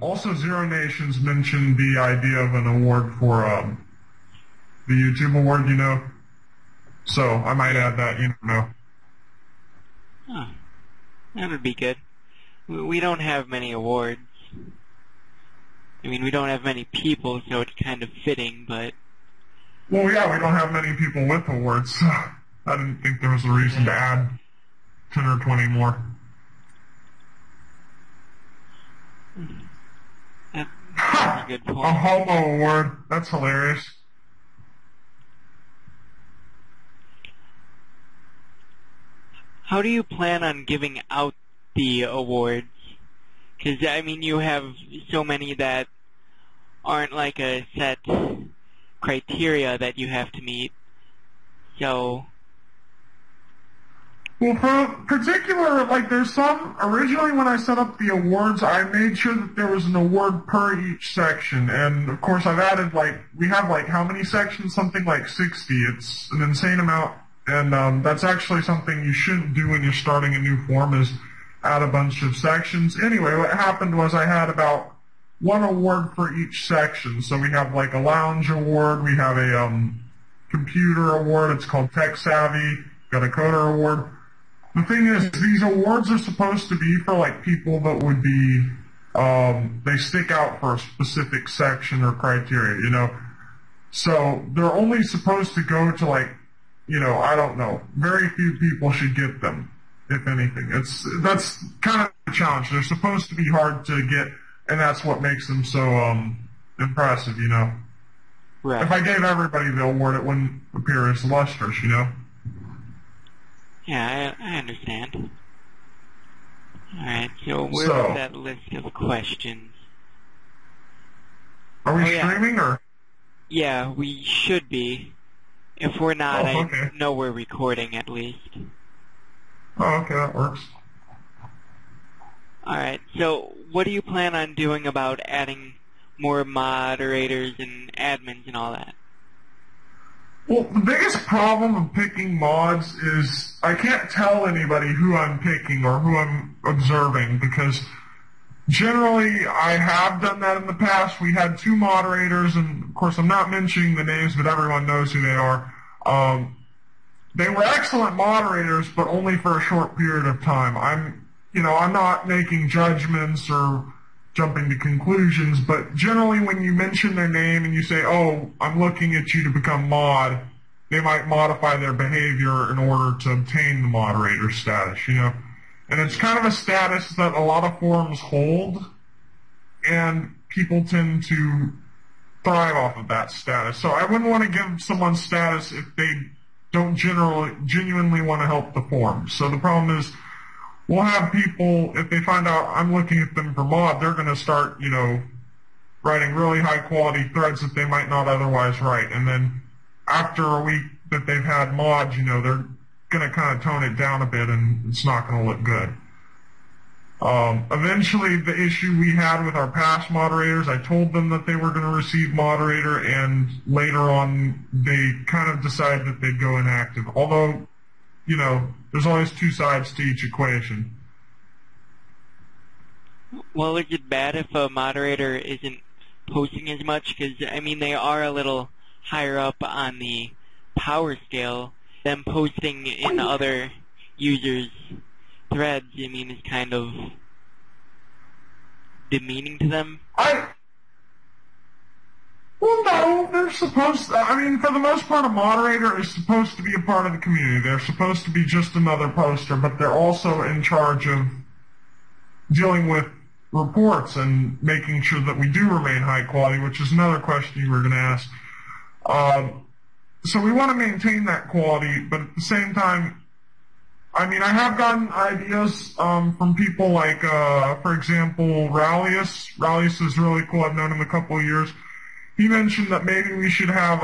Also, Zero Nations mentioned the idea of an award for the YouTube award, So I might add that, Huh. That would be good. We don't have many awards. I mean, we don't have many people, so it's kind of fitting, but... Well, yeah, we don't have many people with awards, so I didn't think there was a reason to add 10 or 20 more. That's a good point. A homo award. That's hilarious. How do you plan on giving out the awards? Because, I mean, you have so many that aren't like a set criteria that you have to meet. So... Well, for particular, there's some, originally when I set up the awards, I made sure that there was an award per each section, and of course I've added, we have, how many sections? Something like 60. It's an insane amount, and that's actually something you shouldn't do when you're starting a new forum, is add a bunch of sections. Anyway, what happened was I had about one award for each section, so we have, a lounge award, we have a, computer award, it's called Tech Savvy, got a coder award. The thing is, these awards are supposed to be for, people that would be, they stick out for a specific section or criteria, So they're only supposed to go to, I don't know, very few people should get them, if anything. That's kind of the challenge. They're supposed to be hard to get, and that's what makes them so, impressive, Right. If I gave everybody the award, it wouldn't appear as lustrous, Yeah, I understand. Alright, so where's that list of questions? Are we streaming, or? Yeah, we should be. If we're not, I know we're recording at least. Oh, okay, that works. Alright, so what do you plan on doing about adding more moderators and admins and all that? Well, the biggest problem of picking mods is I can't tell anybody who I'm picking or who I'm observing, because generally I have done that in the past. We had 2 moderators, and of course I'm not mentioning the names, but everyone knows who they are. They were excellent moderators, but only for a short period of time. I'm not making judgments or jumping to conclusions, but generally when you mention their name and you say, oh, I'm looking at you to become mod, they might modify their behavior in order to obtain the moderator status, And it's kind of a status that a lot of forums hold, and people tend to thrive off of that status. So I wouldn't want to give someone status if they don't genuinely want to help the forum. So the problem is, we'll have people, if they find out I'm looking at them for mod, they're going to start, writing really high-quality threads that they might not otherwise write. And then after a week that they've had mods, they're going to kind of tone it down a bit, and it's not going to look good. Eventually, the issue we had with our past moderators, I told them that they were going to receive moderator, and later on, they kind of decided that they'd go inactive. Although, there's always 2 sides to each equation. Well, is it bad if a moderator isn't posting as much? Because, I mean, they are a little higher up on the power scale. Them posting in other users' threads, I mean, is kind of demeaning to them. Well, no, they're supposed to, for the most part, a moderator is supposed to be a part of the community. They're supposed to be just another poster, but they're also in charge of dealing with reports and making sure that we do remain high quality, which is another question you were going to ask. So we want to maintain that quality, but at the same time, I have gotten ideas from people like, for example, Rallius. Rallius is really cool. I've known him a couple of years. He mentioned that maybe we should have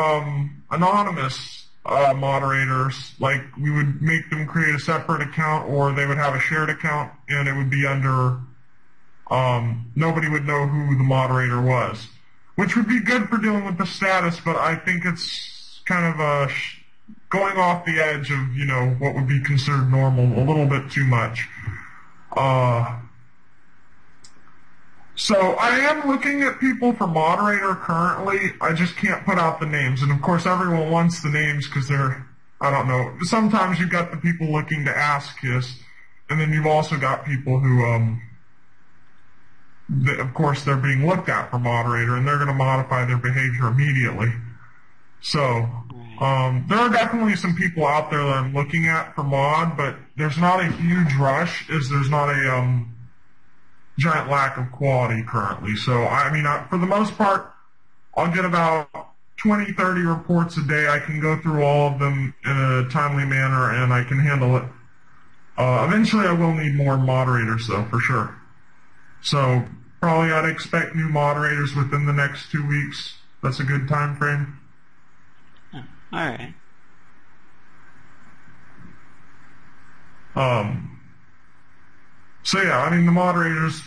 anonymous moderators, like we would make them create a separate account, or they would have a shared account, and it would be under, nobody would know who the moderator was, which would be good for dealing with the status, but I think it's kind of going off the edge of, what would be considered normal a little bit too much. So I am looking at people for moderator currently. I just can't put out the names. And of course everyone wants the names because they're, I don't know, sometimes you've got the people looking to ask KISS, and then you've also got people who, of course they're being looked at for moderator, and they're going to modify their behavior immediately. So there are definitely some people out there that I'm looking at for mod, but there's not a huge rush, as there's not a giant lack of quality currently. So, I mean, for the most part, I'll get about 20, 30 reports a day. I can go through all of them in a timely manner, and I can handle it. Eventually, I will need more moderators, though, for sure. So, probably I'd expect new moderators within the next 2 weeks. That's a good time frame. Oh, all right. So yeah, I mean the moderators.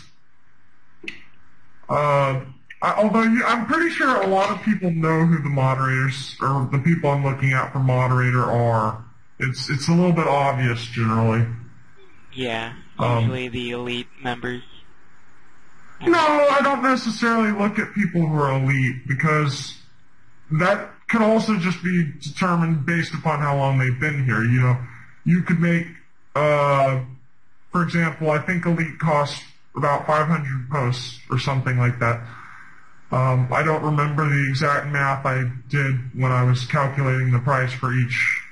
I'm pretty sure a lot of people know who the moderators or the people I'm looking at for moderator are. It's a little bit obvious generally. Yeah, usually the elite members. No, I don't necessarily look at people who are elite because that could also just be determined based upon how long they've been here. You know, you could make. For example, I think Elite costs about 500 posts or something like that. I don't remember the exact math I did when I was calculating the price for each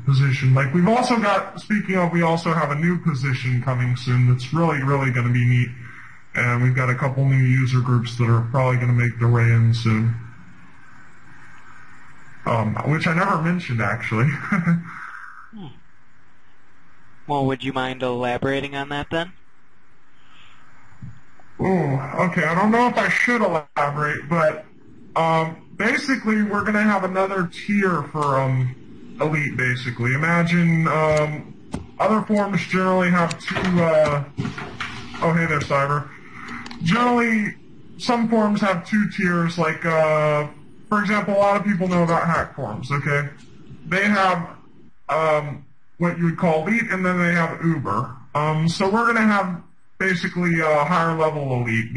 position. Like we've also got, speaking of, we also have a new position coming soon that's really, really going to be neat. And we've got a couple new user groups that are probably going to make their way in soon. Which I never mentioned, actually. Well, would you mind elaborating on that then? Ooh, okay, I don't know if I should elaborate, but basically we're going to have another tier for Elite, basically. Imagine other forums generally have two, oh hey there, Cyber. Generally, some forums have two tiers, like, for example, a lot of people know about hack forums, okay? They have what you would call Elite, and then they have Uber. So we're going to have basically a higher level Elite,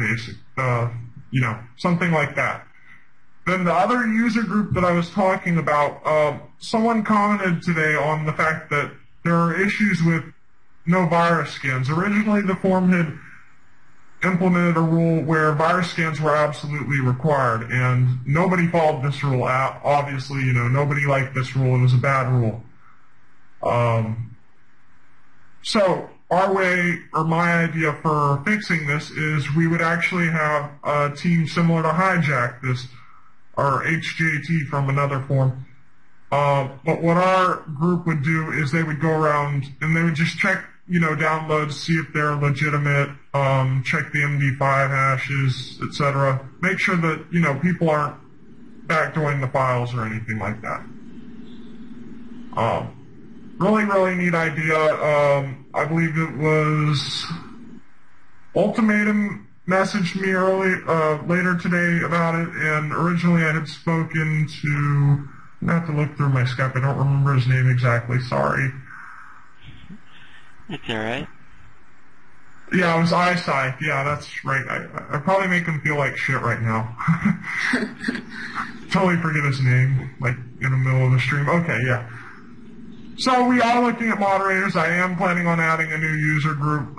you know, something like that. Then the other user group that I was talking about, someone commented today on the fact that there are issues with no virus scans. Originally, the forum had implemented a rule where virus scans were absolutely required, and nobody followed this rule out. Obviously, you know, nobody liked this rule. It was a bad rule. So our way, or my idea for fixing this is we would actually have a team similar to Hijack this, or HJT from another forum. But what our group would do is they would go around and they would just check, you know, downloads, see if they're legitimate, check the MD5 hashes, etc. Make sure that, you know, people aren't backdooring the files or anything like that. Really, really neat idea. I believe it was Ultimatum messaged me later today about it, and originally I had spoken to, I have to look through my Skype, I don't remember his name exactly, sorry. That's alright. Yeah, it was Eyesight, yeah, that's right. I probably make him feel like shit right now. Totally forget his name, like in the middle of the stream. Okay, yeah. So we are looking at moderators. I am planning on adding a new user group.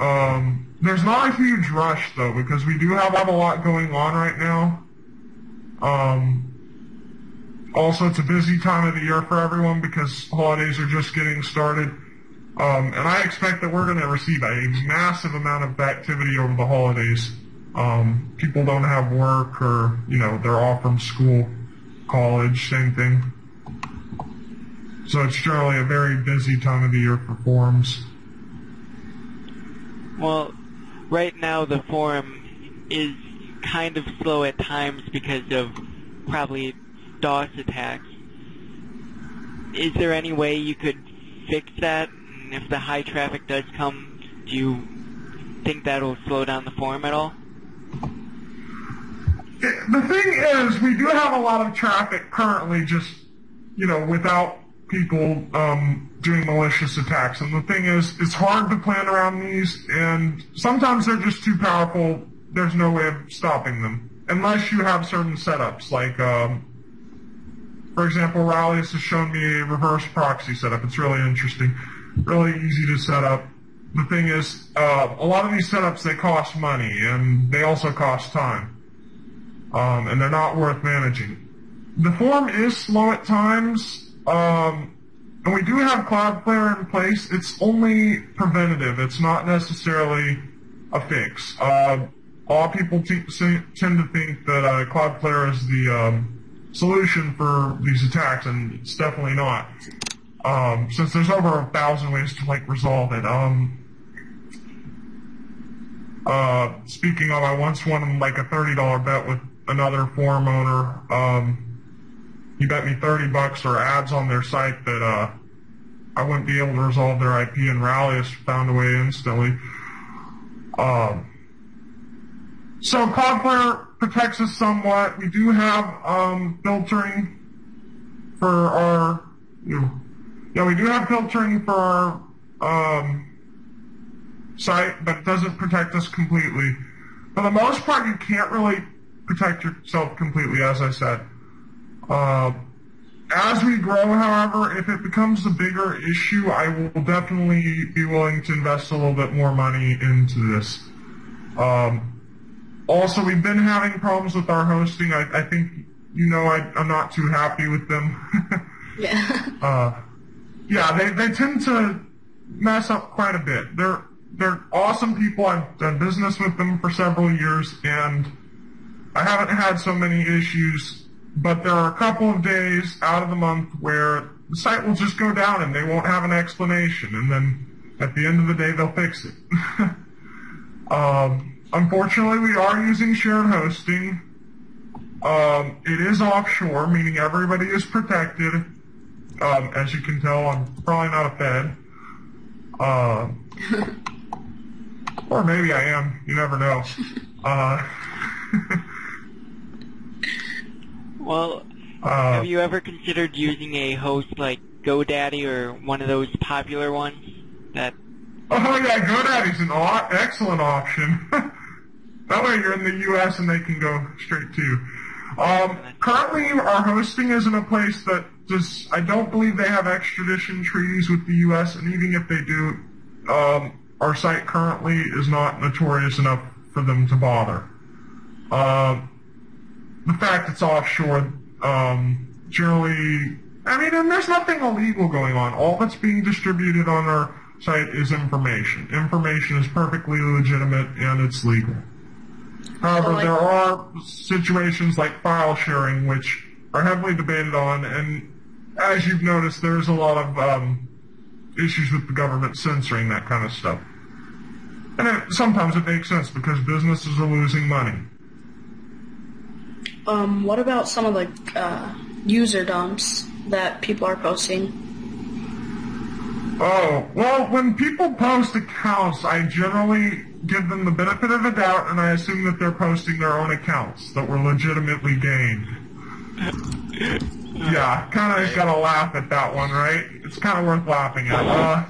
There's not a huge rush, though, because we do have a lot going on right now. Also, it's a busy time of the year for everyone because holidays are just getting started. And I expect that we're going to receive a massive amount of activity over the holidays. People don't have work or, you know, they're off from school, college, same thing. So it's generally a very busy time of the year for forums. Well, right now the forum is kind of slow at times because of probably DOS attacks. Is there any way you could fix that? And if the high traffic does come, do you think that'll slow down the forum at all? The thing is, we do have a lot of traffic currently just, you know, without people doing malicious attacks. And the thing is, it's hard to plan around these, and sometimes they're just too powerful there's no way of stopping them. Unless you have certain setups, like, for example, Rallius has shown me a reverse proxy setup. It's really interesting, really easy to set up. The thing is, a lot of these setups, they cost money, and they also cost time, and they're not worth managing. The forum is slow at times, and we do have Cloudflare in place. It's only preventative. It's not necessarily a fix. A lot of people tend to think that Cloudflare is the solution for these attacks, and it's definitely not. Since there's over 1,000 ways to resolve it. Speaking of, I once won a $30 bet with another forum owner. He bet me $30 or ads on their site that I wouldn't be able to resolve their IP, and Rallius found a way instantly. So Cloudflare protects us somewhat. We do have filtering for our, we do have filtering for our site, but it doesn't protect us completely. For the most part, you can't really protect yourself completely, as I said. As we grow, however, if it becomes a bigger issue, I will definitely be willing to invest a little bit more money into this. Also, we've been having problems with our hosting. I think, I'm not too happy with them. Yeah. They tend to mess up quite a bit. They're awesome people. I've done business with them for several years, and I haven't had so many issues. But there are a couple of days out of the month where the site will just go down and they won't have an explanation, and then at the end of the day they'll fix it. Unfortunately, we are using shared hosting. It is offshore, meaning everybody is protected. As you can tell, I'm probably not a Fed. Or maybe I am. You never know. Well, have you ever considered using a host like GoDaddy or one of those popular ones? Oh yeah, GoDaddy's an excellent option. That way you're in the U.S. and they can go straight to you. Currently, our hosting is in a place that I don't believe they have extradition treaties with the U.S., and even if they do, our site currently is not notorious enough for them to bother. The fact it's offshore, generally, and there's nothing illegal going on. All that's being distributed on our site is information. Information is perfectly legitimate and it's legal. However, there are situations like file sharing which are heavily debated on, and as you've noticed, there's a lot of issues with the government censoring that kind of stuff. And sometimes it makes sense because businesses are losing money. What about some of the user dumps that people are posting? Oh, well, when people post accounts, I generally give them the benefit of the doubt, and I assume that they're posting their own accounts that were legitimately gained. Yeah, kind of gotta laugh at that one, right? It's kind of worth laughing at.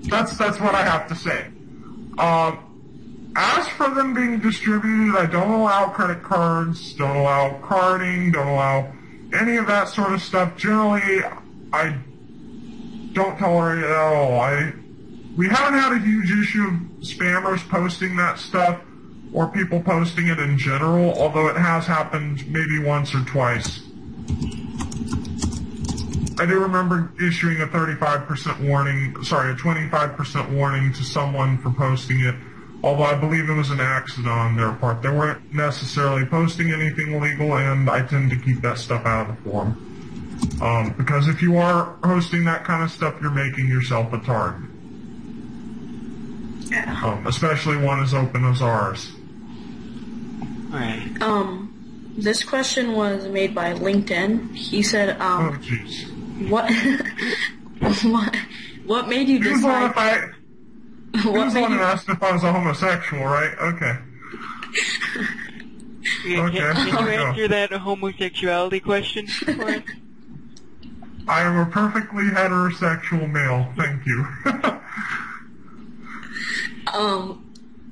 That's what I have to say. As for them being distributed, I don't allow credit cards, don't allow carding, don't allow any of that sort of stuff. Generally, I don't tolerate it at all. We haven't had a huge issue of spammers posting that stuff or people posting it in general, although it has happened maybe once or twice. I do remember issuing a 35% warning, sorry, a 25% warning to someone for posting it, although I believe it was an accident on their part. They weren't necessarily posting anything illegal, and I tend to keep that stuff out of the forum. Because if you are hosting that kind of stuff, you're making yourself a target. Yeah. Especially one as open as ours. Alright. This question was made by LinkedIn. He said, oh, jeez. What made you decide... He was the one who asked if I was a homosexual, right? Okay. Can you answer that homosexuality question for us? I am a perfectly heterosexual male, thank you.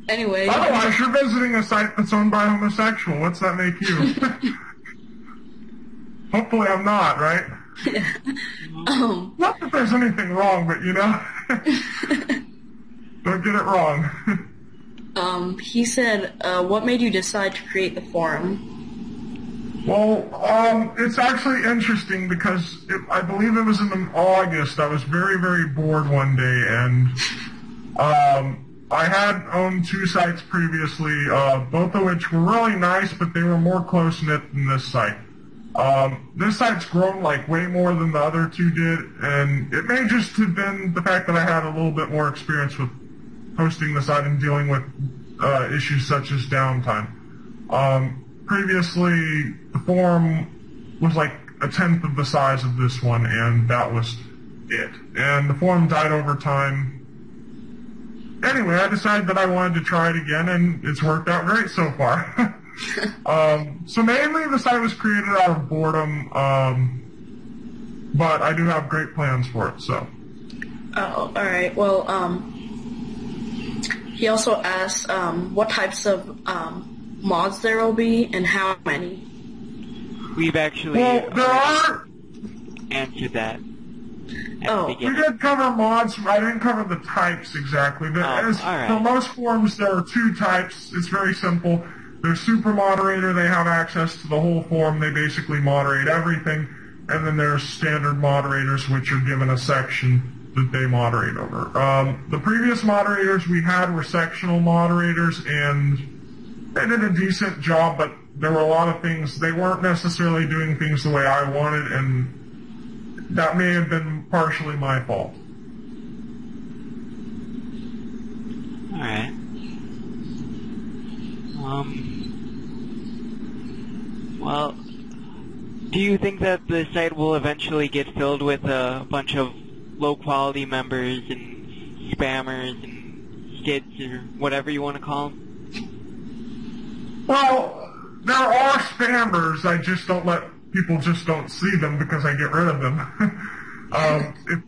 Anyway. Otherwise, you're visiting a site that's owned by a homosexual. What's that make you? Hopefully I'm not, right? Yeah. Not that there's anything wrong, but you know, don't get it wrong. He said, what made you decide to create the forum? Well, it's actually interesting because I believe it was in August. I was very, very bored one day, and I had owned 2 sites previously, both of which were really nice, but they were more close-knit than this site. This site's grown like way more than the other 2 did, and it may just have been the fact that I had a little bit more experience with hosting the site and dealing with issues such as downtime. Previously, the forum was like a 1/10 of the size of this one, and that was it. And the forum died over time. Anyway, I decided that I wanted to try it again, and it's worked out great so far. So mainly the site was created out of boredom, but I do have great plans for it, so. Oh, alright. Well, he also asked what types of mods there will be and how many. We've actually answered that. Oh, we did cover mods. I didn't cover the types exactly. But right. For most forums, there are 2 types. It's very simple. There's super moderator. They have access to the whole forum. They basically moderate everything. And then there's standard moderators, which are given a section that they moderate over. The previous moderators we had were sectional moderators, and they did a decent job, but there were a lot of things, they weren't necessarily doing things the way I wanted, and that may have been partially my fault. Alright. Well, do you think that the site will eventually get filled with a bunch of low-quality members and spammers and skids or whatever you want to call them? Well, there are spammers. I just don't let people just don't see them because I get rid of them.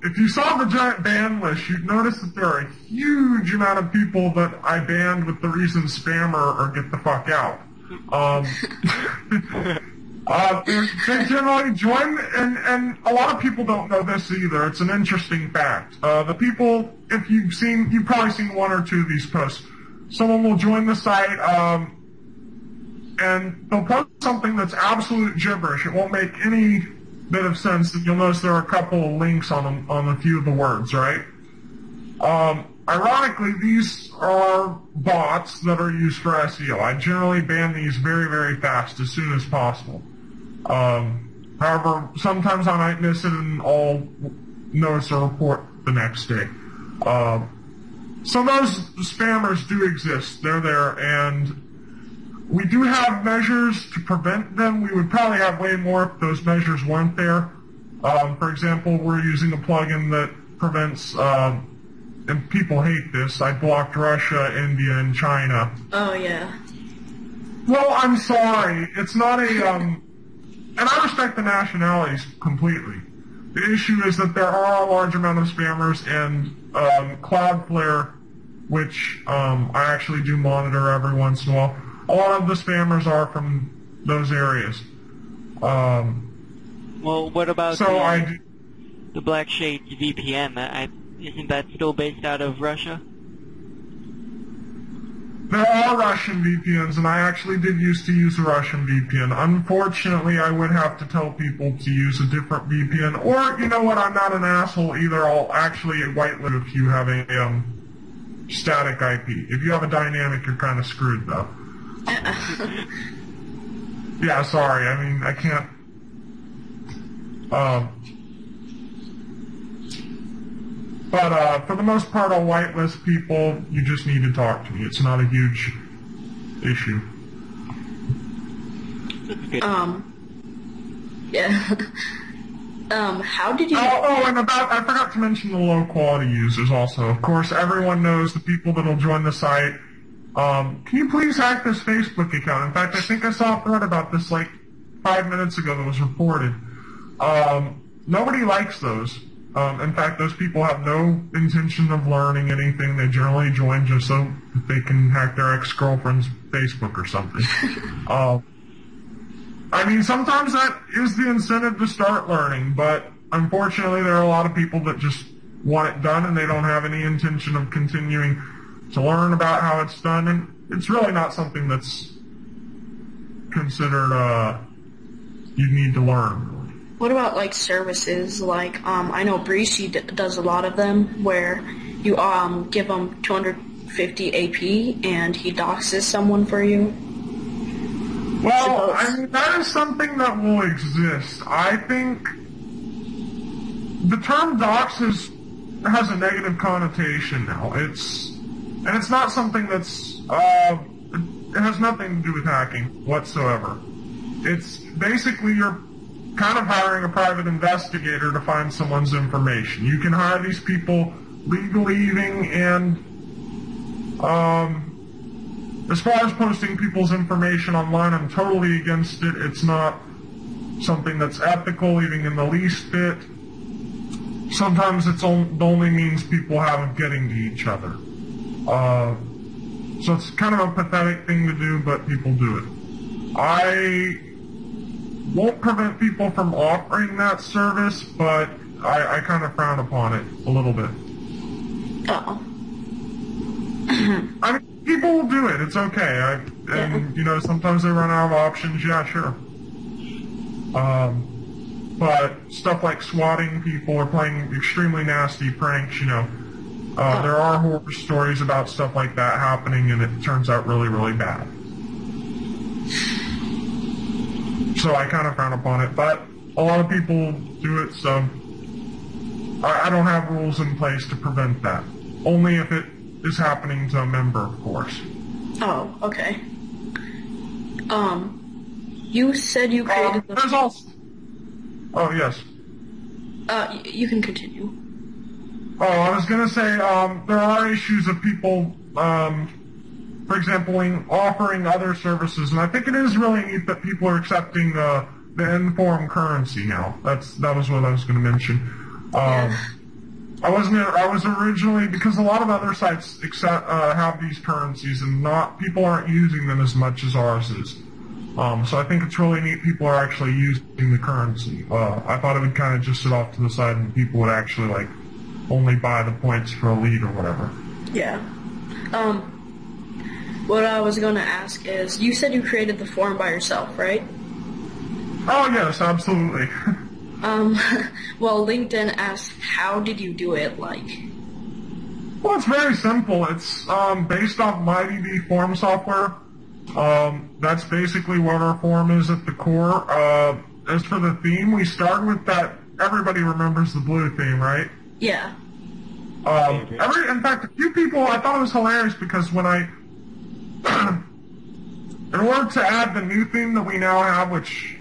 If you saw the giant ban list, you'd notice that there are a huge amount of people that I banned with the reason spammer or get the fuck out. They generally join, and a lot of people don't know this either. It's an interesting fact. The people, if you've probably seen 1 or 2 of these posts. Someone will join the site, and they'll post something that's absolute gibberish. It won't make any bit of sense, and you'll notice there are a couple of links on a few of the words, right? Ironically, these are bots that are used for SEO. I generally ban these very, very fast, as soon as possible. However, sometimes I might miss it and I'll notice a report the next day. So those spammers do exist. They're there, and we do have measures to prevent them. We would probably have way more if those measures weren't there. For example, we're using a plugin that prevents, and people hate this, I blocked Russia, India, and China. Oh, yeah. Well, I'm sorry. It's not a, and I respect the nationalities completely. The issue is that there are a large amount of spammers, and Cloudflare, which I actually do monitor every once in a while, a lot of the spammers are from those areas. Well, what about so the Black Shades VPN? Isn't that still based out of Russia? There are Russian VPNs, and I actually did used to use a Russian VPN. Unfortunately, I would have to tell people to use a different VPN. Or, you know what, I'm not an asshole either. I'll actually whitelist if you have a static IP. If you have a dynamic, you're kind of screwed, though. Yeah, sorry. I mean, I can't... But for the most part, I'll whitelist people. You just need to talk to me. It's not a huge issue. Yeah. How did you... and I forgot to mention the low-quality users also. Of course, everyone knows the people that'll join the site. Can you please hack this Facebook account? In fact, I think I saw a thread about this like 5 minutes ago that was reported. Nobody likes those. In fact, those people have no intention of learning anything. They generally join just so that they can hack their ex-girlfriend's Facebook or something. I mean, sometimes that is the incentive to start learning, but unfortunately there are a lot of people that just want it done and they don't have any intention of continuing to learn about how it's done, and it's really not something that's considered you need to learn. What about like services? Like I know Breezy does a lot of them where you give him 250 AP and he doxes someone for you. Well, I mean, that is something that will exist. I think the term dox has a negative connotation now. It's not something that's it has nothing to do with hacking whatsoever. It's basically you're kind of hiring a private investigator to find someone's information. You can hire these people legally, even, and as far as posting people's information online, I'm totally against it. It's not something that's ethical, even in the least bit. Sometimes it's the only means people have of getting to each other. So it's kind of a pathetic thing to do, but people do it. I won't prevent people from offering that service, but I kind of frown upon it a little bit. Uh-oh. I mean, people will do it. It's okay. You know, sometimes they run out of options. Yeah, sure. But stuff like swatting people or playing extremely nasty pranks, you know, there are horror stories about stuff like that happening, and it turns out really, really bad. So I kind of frown upon it, but a lot of people do it, so I don't have rules in place to prevent that. Only if it is happening to a member, of course. Oh, okay. You said you created there's also... Oh, yes. You can continue. Oh, I was going to say, there are issues of people, for example, offering other services, and I think it is really neat that people are accepting the N-form currency now. That was what I was going to mention. I was originally, because a lot of other sites have these currencies, and people aren't using them as much as ours is. So I think it's really neat people are actually using the currency. I thought it would kind of just sit off to the side and people would actually, like, only buy the points for a lead or whatever. Yeah. What I was going to ask is, you said you created the forum by yourself, right? Oh, yes, absolutely. Well, LinkedIn asked, how did you do it, like? Well, it's very simple. It's based off MyDB forum software. That's basically what our forum is at the core. As for the theme, we started with that. Everybody remembers the blue theme, right? Yeah. In fact, a few people, I thought it was hilarious because when in order to add the new theme that we now have, which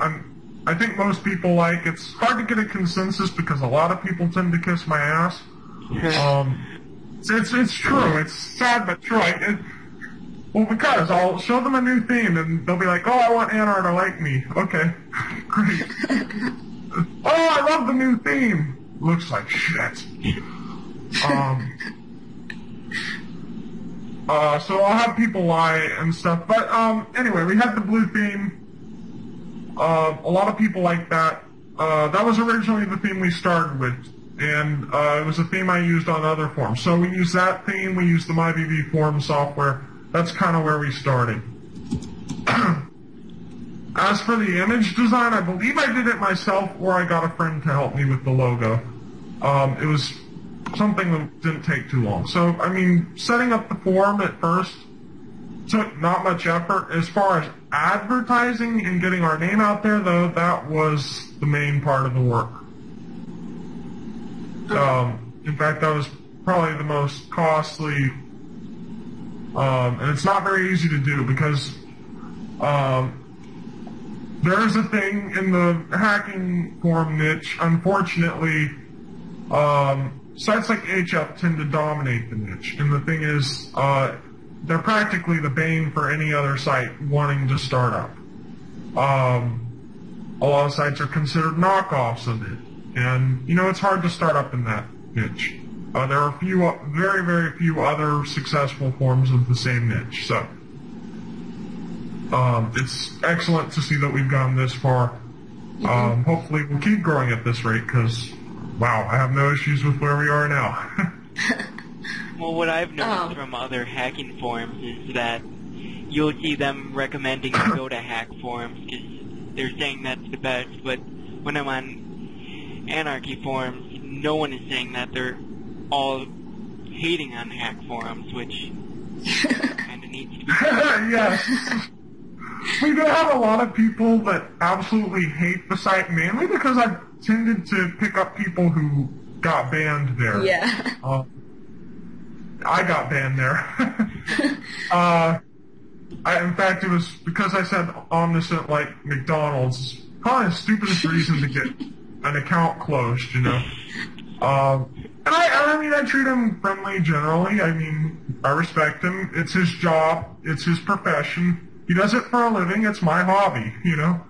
I think most people like, it's hard to get a consensus because a lot of people tend to kiss my ass. It's true. It's sad but true. Well, because I'll show them a new theme and they'll be like, oh, I want Anar to like me. Okay, great. Oh, I love the new theme. Looks like shit. So I'll have people lie and stuff. But anyway, we had the blue theme. A lot of people like that. That was originally the theme we started with. And it was a theme I used on other forums. So we used that theme. We used the MyVV forum software. That's kind of where we started. As for the image design, I believe I did it myself or I got a friend to help me with the logo. It was something that didn't take too long. So, I mean, setting up the forum at first took not much effort. As far as advertising and getting our name out there, though, that was the main part of the work. In fact, that was probably the most costly, and it's not very easy to do because there's a thing in the hacking forum niche, unfortunately, sites like HF tend to dominate the niche, and the thing is, they're practically the bane for any other site wanting to start up. A lot of sites are considered knockoffs of it, And, you know, it's hard to start up in that niche. There are very, very few other successful forms of the same niche. So, it's excellent to see that we've gone this far. Hopefully we'll keep growing at this rate because, wow, I have no issues with where we are now. Well, what I've noticed from other hacking forums is that you'll see them recommending you go to hack forums because they're saying that's the best, but when I'm on anarchy forums, no one is saying that. They're all hating on hack forums, which kind of needs to be Yes. We do have a lot of people that absolutely hate the site, mainly because I've tended to pick up people who got banned there. Yeah. I got banned there. In fact, it was because I said omniscient like McDonald's. Probably the stupidest reason to get an account closed, you know. And I mean, I treat him friendly generally. I mean, I respect him. It's his job. It's his profession. He does it for a living. It's my hobby, you know.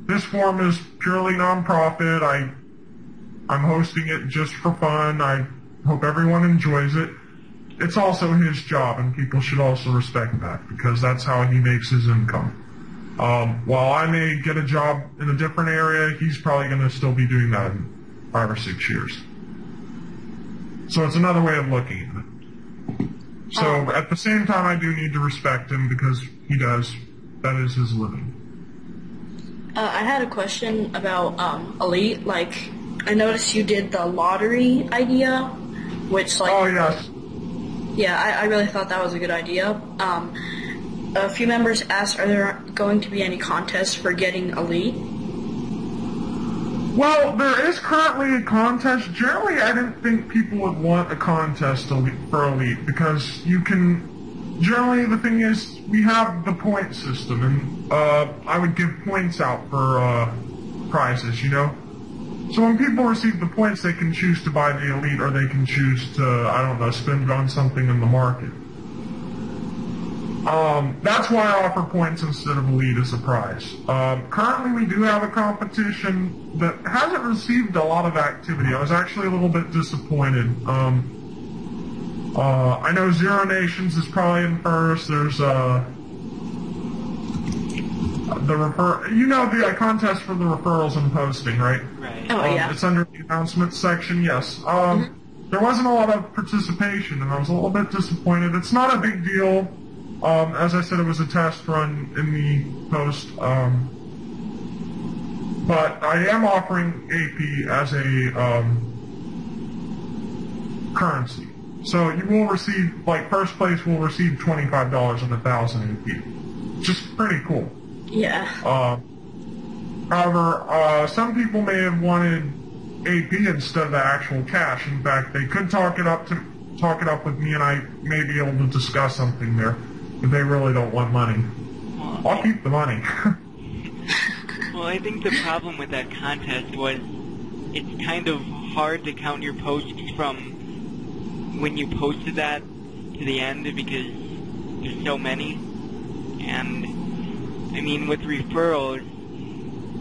This forum is purely non-profit. I'm hosting it just for fun. I hope everyone enjoys it. It's also his job, and people should also respect that, because that's how he makes his income. While I may get a job in a different area, he's probably going to still be doing that in 5 or 6 years. So it's another way of looking at it. So at the same time, I do need to respect him because that is his living. I had a question about Elite. Like, I noticed you did the lottery idea, which like... Oh, yes. Yeah, I really thought that was a good idea. A few members asked, are there going to be any contests for getting Elite? Well, there is currently a contest. Generally, I didn't think people would want a contest for Elite, because you can... Generally, the thing is, we have the point system, and I would give points out for prizes, you know? So when people receive the points, they can choose to buy the Elite, or they can choose to, I don't know, spend on something in the market. That's why I offer points instead of Elite as a prize. Currently, we do have a competition that hasn't received a lot of activity. I was actually a little bit disappointed. I know Zero Nations is probably in first. There's the contest for the referrals and posting, right? Right. Oh, yeah. It's under the announcements section, yes. There wasn't a lot of participation, and I was a little bit disappointed. It's not a big deal. As I said, it was a test run in the post. But I am offering AP as a currency. So you will receive, like, first place will receive $25 and 1,000 AP. Just pretty cool. Yeah. However, some people may have wanted AP instead of the actual cash. In fact, they could talk it up with me, and I may be able to discuss something there. If they really don't want money, I'll keep the money. Well, I think the problem with that contest was it's kind of hard to count your posts from when you posted that to the end, because there's so many. And I mean, with referrals,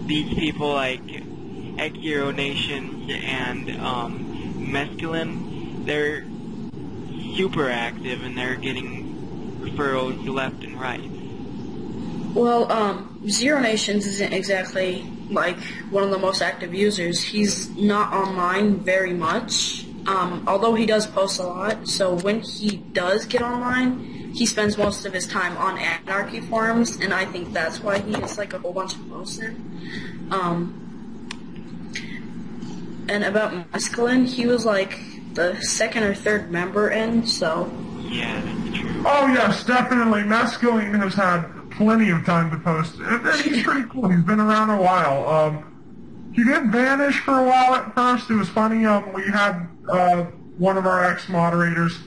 these people like Zero Nations and Mescaline, they're super active, and they're getting referrals left and right. Well, Zero Nations isn't exactly like one of the most active users. He's not online very much, although he does post a lot. So when he does get online, he spends most of his time on Anarchy forums, and I think that's why he has like a whole bunch of posts in. And about Mescaline, he was like the 2nd or 3rd member in, so... Yeah, that's true. Oh, yes, definitely. Mescaline has had plenty of time to post. And he's pretty cool. He's been around a while. He did vanish for a while at first. It was funny. We had one of our ex-moderators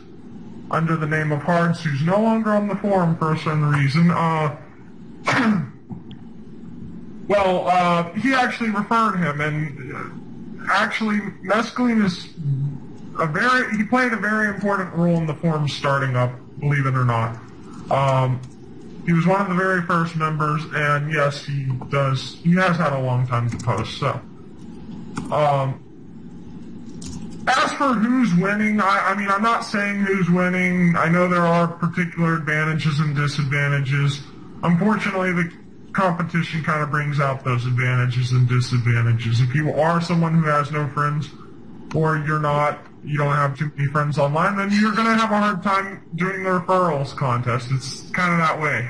under the name of Hards, who's no longer on the forum for a certain reason. He actually referred him, and actually, Mescaline is he played a very important role in the forum starting up, believe it or not. He was one of the very first members, and yes, he has had a long time to post, so. As for who's winning, I mean, I'm not saying who's winning. I know there are particular advantages and disadvantages. Unfortunately, the competition kind of brings out those advantages and disadvantages. If you are someone who has no friends, or you don't have too many friends online, then you're going to have a hard time doing the referrals contest. It's kind of that way.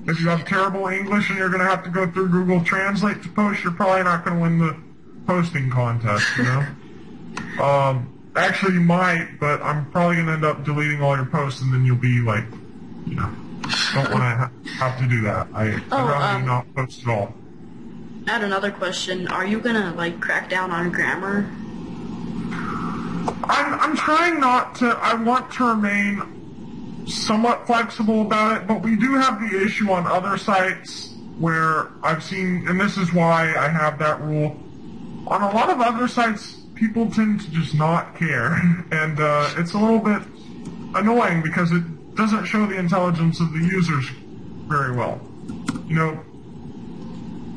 If you have terrible English and you're going to have to go through Google Translate to post, you're probably not going to win the posting contest, you know? Actually, you might, but I'm probably going to end up deleting all your posts, and then you'll be like, you know, don't want to have to do that. I'd rather not post at all. I had another question. Are you going to, like, crack down on grammar? I'm trying not to. I want to remain somewhat flexible about it, but we do have the issue on other sites where I've seen, and this is why I have that rule. On a lot of other sites, people tend to just not care, and it's a little bit annoying because it doesn't show the intelligence of the users very well. You know,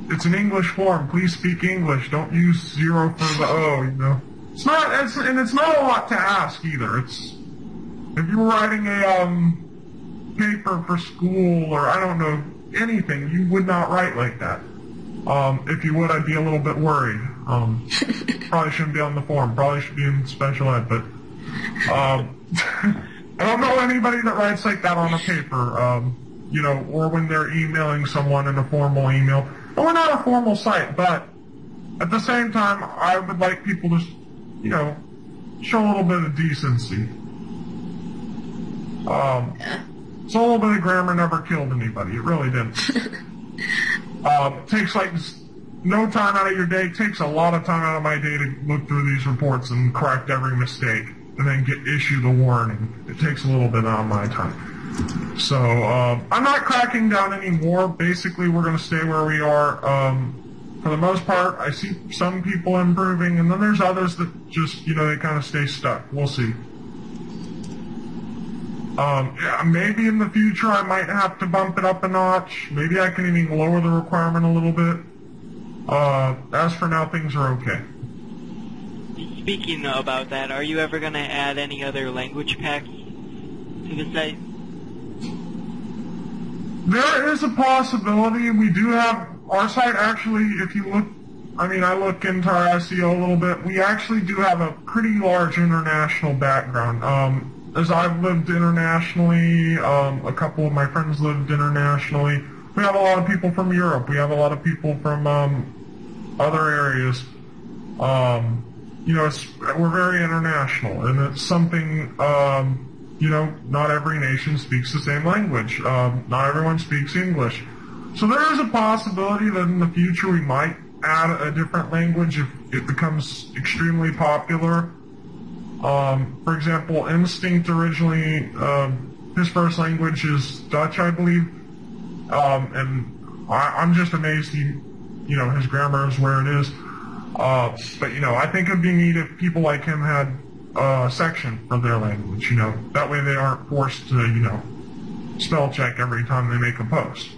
it's an English form. Please speak English. Don't use 0 for the O, you know. It's not a lot to ask either. It's, if you were writing a paper for school or I don't know anything, you would not write like that. If you would, I'd be a little bit worried. Probably shouldn't be on the form. Probably should be in special ed. But I don't know anybody that writes like that on a paper. You know, or when they're emailing someone in a formal email. Well, we're not a formal site, but at the same time, I would like people to, you know, show a little bit of decency. So a little bit of grammar never killed anybody. It really didn't. It takes like no time out of your day. It takes a lot of time out of my day to look through these reports and correct every mistake and then issue the warning. It takes a little bit out of my time. So I'm not cracking down anymore. Basically, we're going to stay where we are. For the most part, I see some people improving, and then there's others that just, you know, they kind of stay stuck. We'll see. Yeah, maybe in the future I might have to bump it up a notch. Maybe I can even lower the requirement a little bit. As for now, things are okay. Speaking about that, are you ever going to add any other language packs to the site? There is a possibility. We do have our site actually, if you look, I mean, I look into our SEO a little bit, we actually do have a pretty large international background. As I've lived internationally, a couple of my friends lived internationally. We have a lot of people from Europe. We have a lot of people from other areas. You know, we're very international, and it's something, you know, not every nation speaks the same language. Not everyone speaks English. So there is a possibility that in the future we might add a different language if it becomes extremely popular. For example, Instinct originally, his first language is Dutch, I believe. And I'm just amazed you know, his grammar is where it is. But, you know, I think it'd be neat if people like him had a section for their language, you know. That way they aren't forced to, you know, spell check every time they make a post.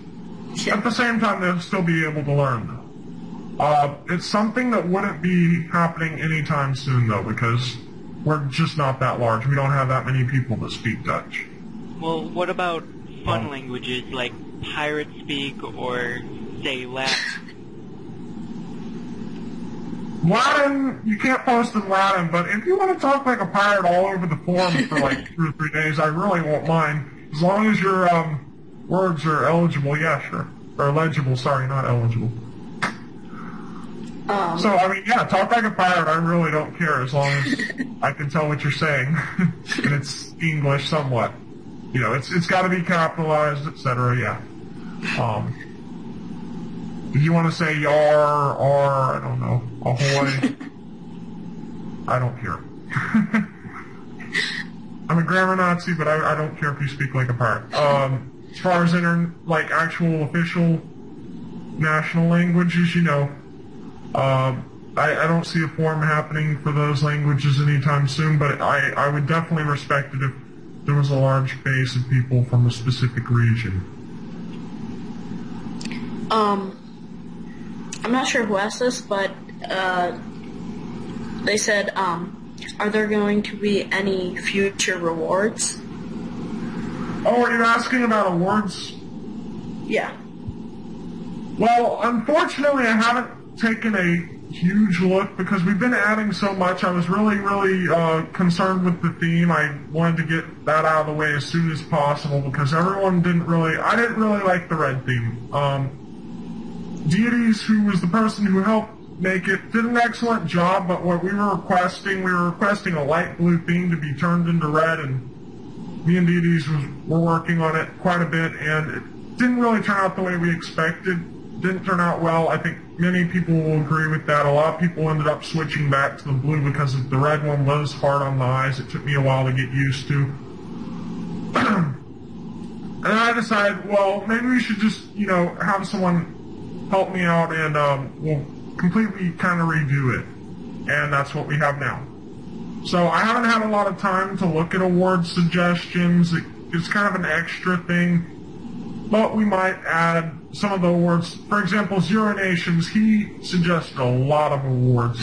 At the same time, they'll still be able to learn, though. It's something that wouldn't be happening anytime soon, though, because we're just not that large. We don't have that many people that speak Dutch. Well, what about fun languages like pirate speak or, say, Latin? Latin, you can't post in Latin, but if you want to talk like a pirate all over the forum for like 2 or 3 days, I really won't mind. As long as your words are eligible, yeah, sure. Or legible, sorry, not eligible. So, I mean, yeah, talk like a pirate, I really don't care as long as I can tell what you're saying. And it's English somewhat. You know, it's got to be capitalized, etc., yeah. If you want to say yar, or, I don't know, ahoy, I don't care. I'm a grammar Nazi, but I don't care if you speak like a pirate. As far as like actual official national languages, you know, I don't see a forum happening for those languages anytime soon, but I would definitely respect it if there was a large base of people from a specific region. I'm not sure who asked this, but they said, are there going to be any future rewards? Oh, are you asking about awards? Yeah. Well, unfortunately, I haven't taken a huge look because we've been adding so much. I was really concerned with the theme. I wanted to get that out of the way as soon as possible because everyone didn't really... I didn't really like the red theme. Deities, who was the person who helped make it, did an excellent job, but what we were requesting a light blue theme to be turned into red, and me and Deities were working on it quite a bit, and it didn't really turn out the way we expected. Didn't turn out well. I think many people will agree with that. A lot of people ended up switching back to the blue because the red one was hard on the eyes. It took me a while to get used to. And I decided, well, maybe we should just, have someone help me out and we'll completely kind of redo it. And that's what we have now. So I haven't had a lot of time to look at award suggestions. It's kind of an extra thing. But we might add some of the awards. For example, Zero Nations, he suggested a lot of awards.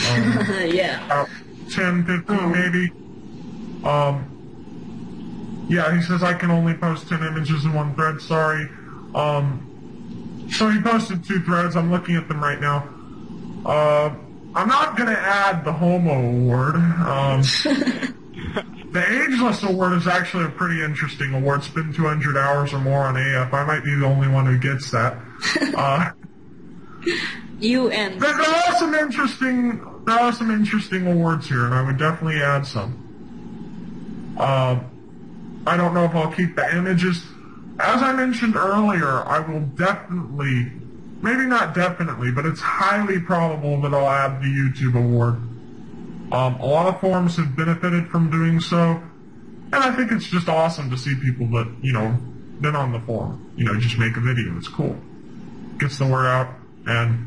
Yeah. About 10, 15 maybe. Yeah, he says I can only post 10 images in one thread, sorry. So he posted 2 threads. I'm looking at them right now. I'm not going to add the Homo Award. The Ageless Award is actually a pretty interesting award. Spend 200 hours or more on AF. I might be the only one who gets that. You and... There are some interesting awards here, and I would definitely add some. I don't know if I'll keep the images. As I mentioned earlier, I will definitely, maybe not definitely, but it's highly probable that I'll add the YouTube award. A lot of forums have benefited from doing so, and I think it's just awesome to see people that, been on the forum, just make a video. It's cool. Gets the word out, and,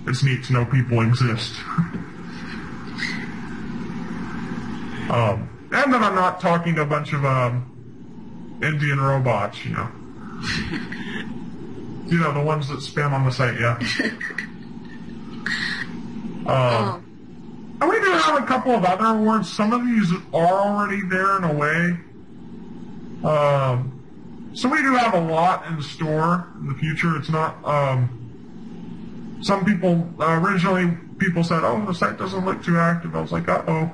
it's neat to know people exist. And that I'm not talking to a bunch of, Indian robots, the ones that spam on the site, yeah. And we do have a couple of other awards. Some of these are already there in a way. So we do have a lot in store in the future. It's not, some people, originally people said, oh, the site doesn't look too active. I was like, uh-oh.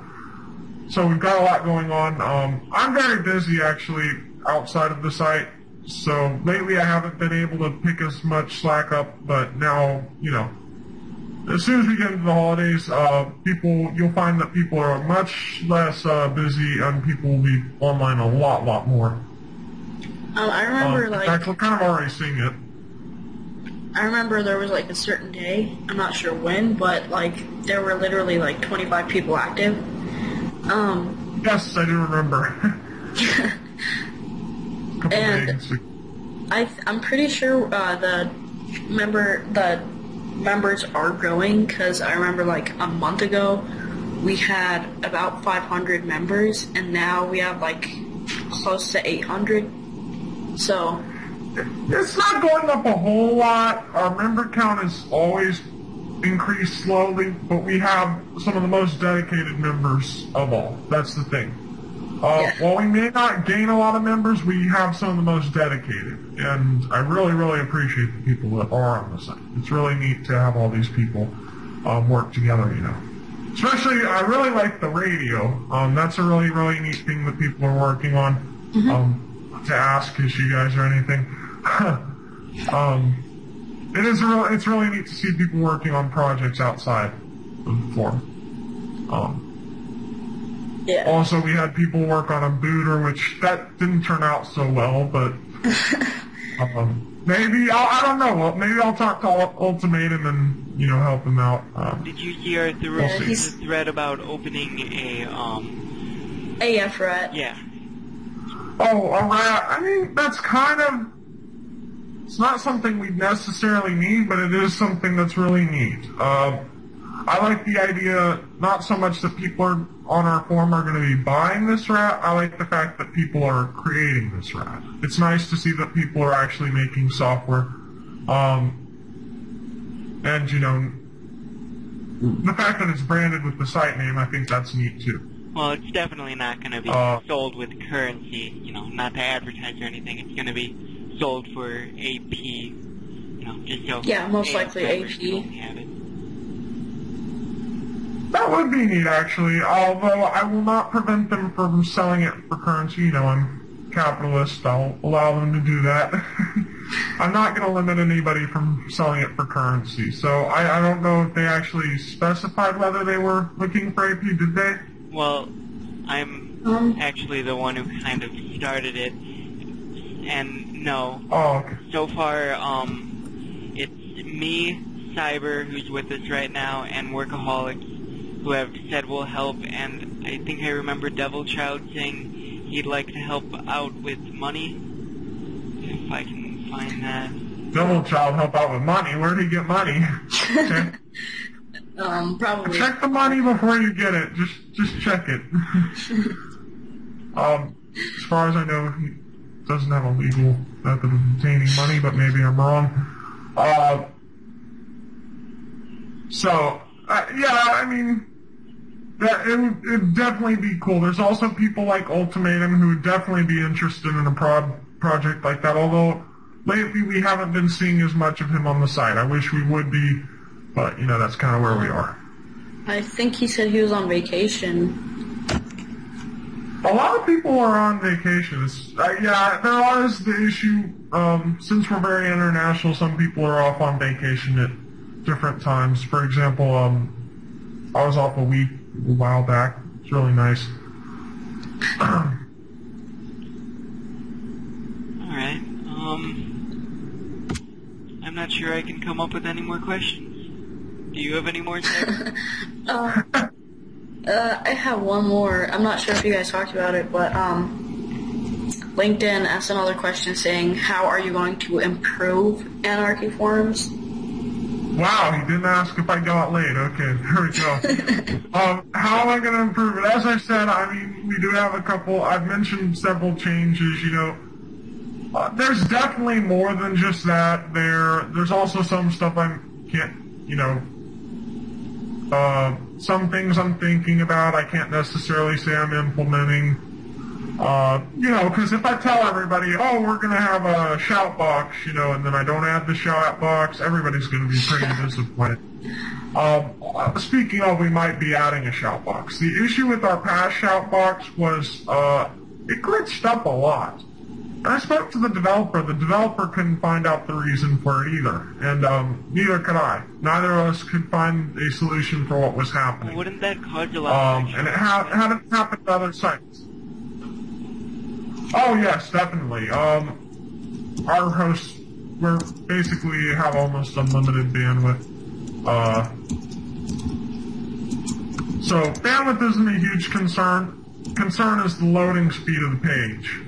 So we've got a lot going on. I'm very busy, actually, outside of the site. So lately I haven't been able to pick as much slack up, but now, as soon as we get into the holidays, you'll find that people are much less busy, and people will be online a lot more. I remember, in fact, we're kind of already seeing it. I remember there was, a certain day, I'm not sure when, but, there were literally, 25 people active. Yes, I do remember. And I'm pretty sure the members are growing, because I remember a month ago we had about 500 members, and now we have close to 800. So it's not going up a whole lot. Our member count has always increased slowly, but we have some of the most dedicated members of all. That's the thing. While we may not gain a lot of members, we have some of the most dedicated, and I really appreciate the people that are on the site. It's really neat to have all these people work together, Especially, I really like the radio. That's a really neat thing that people are working on. To ask you guys or anything. It's really neat to see people working on projects outside of the forum. Yeah. Also, we had people work on a booter, which that didn't turn out so well, but maybe, I don't know, maybe I'll talk to Ultimatum and, help him out. Did you hear the thread about opening a, AF rat? Yeah. Oh, a rat. I mean, that's kind of... It's not something we necessarily need, but it is something that's really neat. I like the idea, not so much that people are on our forum are going to be buying this rat, I like the fact that people are creating this rat. It's nice to see that people are actually making software. And, you know, the fact that it's branded with the site name, I think that's neat too. Well, it's definitely not going to be sold with currency, you know, not to advertise or anything. It's going to be sold for AP, you know, just so... Yeah, most likely AP. Have it. That would be neat, actually, although I will not prevent them from selling it for currency. You know, I'm capitalist. I'll allow them to do that. I'm not going to limit anybody from selling it for currency. So I don't know if they actually specified whether they were looking for AP, did they? Well, I'm actually the one who kind of started it, and no. Oh, okay. So far, it's me, Cyber, who's with us right now, and Workaholics, who have said will help, and I think I remember Devil Child saying he'd like to help out with money, if I can find that. Devil Child help out with money? Where'd he get money? Probably. Check the money before you get it. Just check it. As far as I know, he doesn't have a legal method of obtaining money, but maybe I'm wrong. Yeah, I mean, it'd definitely be cool. There's also people like Ultimatum who would definitely be interested in a project like that, although lately we haven't been seeing as much of him on the site. I wish we would be, but, you know, that's kind of where we are. I think he said he was on vacation. A lot of people are on vacation. Yeah, there is the issue, since we're very international, some people are off on vacation at different times. For example, I was off a while back. It's really nice. Alright, I'm not sure I can come up with any more questions. Do you have any more, Sarah? I have one more. I'm not sure if you guys talked about it, but LinkedIn asked another question saying, how are you going to improve Anarchy forums? Wow, he didn't ask if I got laid. Okay, there we go. How am I going to improve it? As I said, I mean, we do have a couple, I've mentioned several changes, you know. There's definitely more than just that. There's also some stuff I can't, you know, some things I'm thinking about I can't necessarily say I'm implementing. You know, because if I tell everybody, oh, we're going to have a shout box, you know, and then I don't add the shout box, everybody's going to be pretty disappointed. Speaking of, we might be adding a shout box. The issue with our past shout box was it glitched up a lot. And I spoke to the developer. The developer couldn't find out the reason for it either, and neither could I. Neither of us could find a solution for what was happening. Wouldn't that cause a lot of and it hadn't happened to other sites. Oh yes, definitely. Our hosts, we're basically have almost unlimited bandwidth. So bandwidth isn't a huge concern. Concern is the loading speed of the page.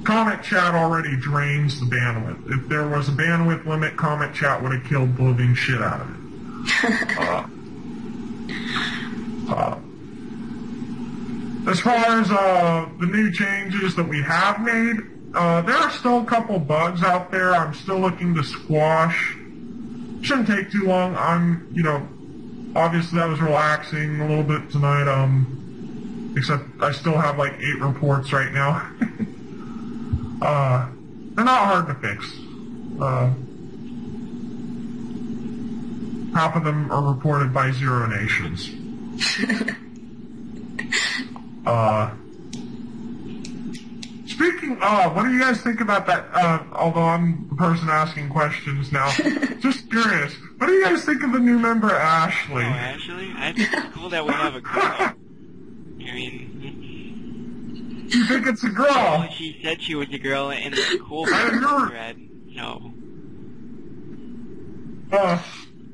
Comment chat already drains the bandwidth. If there was a bandwidth limit, comment chat would have killed the living shit out of it. As far as the new changes that we have made, there are still a couple bugs out there I'm still looking to squash. Shouldn't take too long. You know, obviously I was relaxing a little bit tonight, except I still have like 8 reports right now. They're not hard to fix. Half of them are reported by Zero Nations. Speaking of, what do you guys think about that? Although I'm the person asking questions now. Just curious. What do you guys think of the new member, Ashley? Oh, Ashley? I think it's cool that we have a girl. I mean... You think it's a girl? Well, she said she was a girl in the cool thread, so...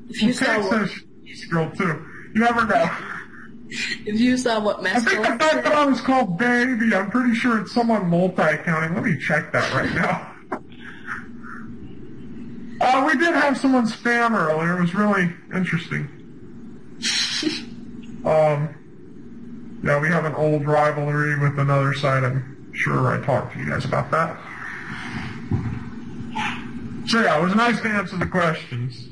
If you saw what... She's a girl, too. You never know. If you saw what I think the fact that I was called baby, I'm pretty sure it's someone multi-accounting. Let me check that right now. We did have someone spam earlier. It was really interesting. Yeah, we have an old rivalry with another site. I'm sure I talked to you guys about that. So yeah, it was nice to answer the questions.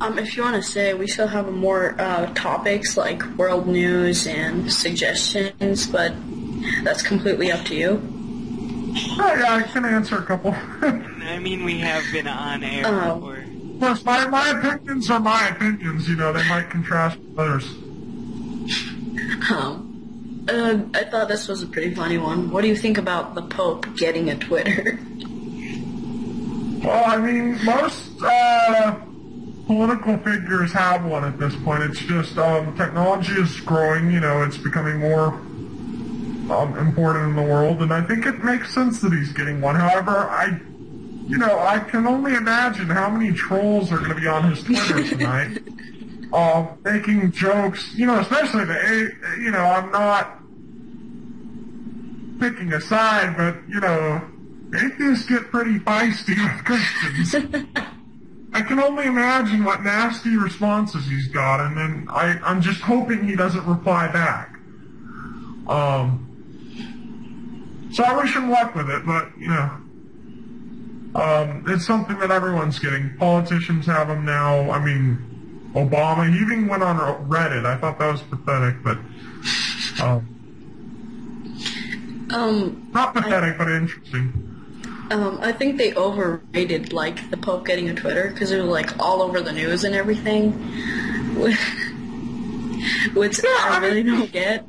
If you want to say, we still have more topics like world news and suggestions, but that's completely up to you. Oh, yeah, I can answer a couple. I mean, we have been on air before. Of course, my opinions are my opinions, you know, they might contrast with others. I thought this was a pretty funny one. What do you think about the Pope getting a Twitter? Well, I mean, most political figures have one at this point. It's just technology is growing, you know, it's becoming more important in the world, and I think it makes sense that he's getting one. However, I can only imagine how many trolls are going to be on his Twitter tonight, making jokes, you know, especially I'm not picking a side, but, you know, atheists get pretty feisty with Christians. I can only imagine what nasty responses he's got, and then I'm just hoping he doesn't reply back. So I wish him luck with it, but, you know, it's something that everyone's getting. Politicians have them now. I mean, Obama, he even went on Reddit. I thought that was pathetic, but, not pathetic, but interesting. I think they overrated, like, the Pope getting a Twitter, because it was, like, all over the news and everything, which I really don't get.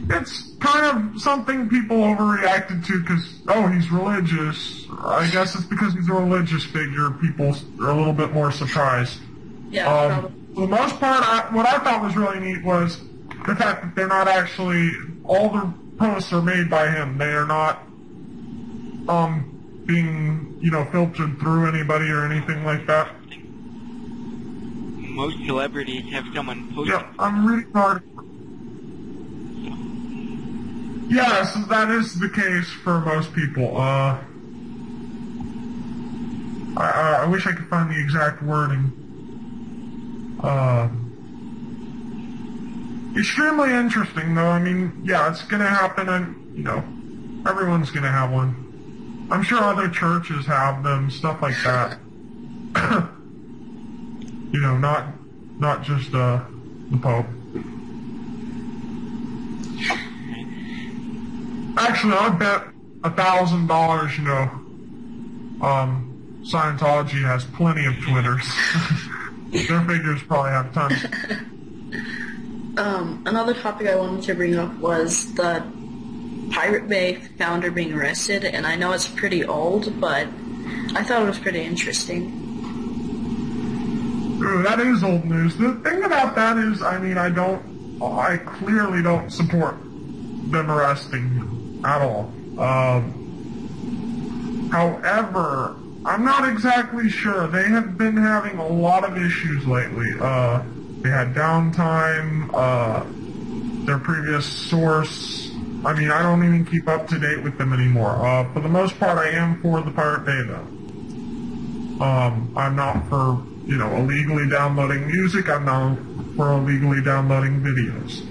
It's kind of something people overreacted to because, oh, he's religious. I guess it's because he's a religious figure. People are a little bit more surprised. Yeah, for the most part, what I thought was really neat was the fact that they're not actually, all the posts are made by him. They are not being, you know, filtered through anybody or anything like that. Most celebrities have someone posting. Yeah, I'm reading hard. Yes, that is the case for most people. I wish I could find the exact wording. Extremely interesting, though. I mean, yeah, it's gonna happen, and, you know, everyone's gonna have one. I'm sure other churches have them, stuff like that. You know, not just, the Pope. Actually, I bet $1,000, you know, Scientology has plenty of Twitters. Their figures probably have tons. Another topic I wanted to bring up was the Pirate Bay founder being arrested, and I know it's pretty old, but I thought it was pretty interesting. Ooh, that is old news. The thing about that is, I mean, I clearly don't support them arresting him at all. However, I'm not exactly sure. They have been having a lot of issues lately. They had downtime, their previous source. I mean, I don't even keep up to date with them anymore. For the most part, I am for the Pirate Bay, though. I'm not for, you know, illegally downloading music. I'm not for illegally downloading videos.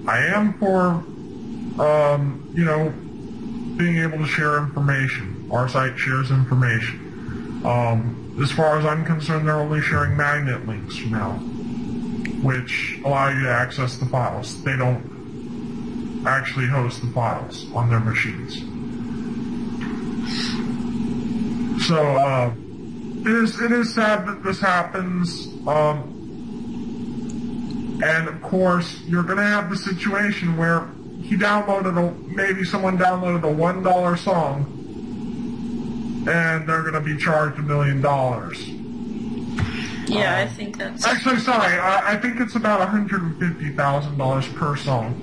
I am for, you know, being able to share information. Our site shares information. As far as I'm concerned, they're only sharing magnet links for now, which allow you to access the files. They don't actually host the files on their machines. So, it is sad that this happens, and of course, you're going to have the situation where maybe someone downloaded a $1 song, and they're going to be charged $1 million. Yeah, I think that's... Actually, sorry, I think it's about $150,000 per song.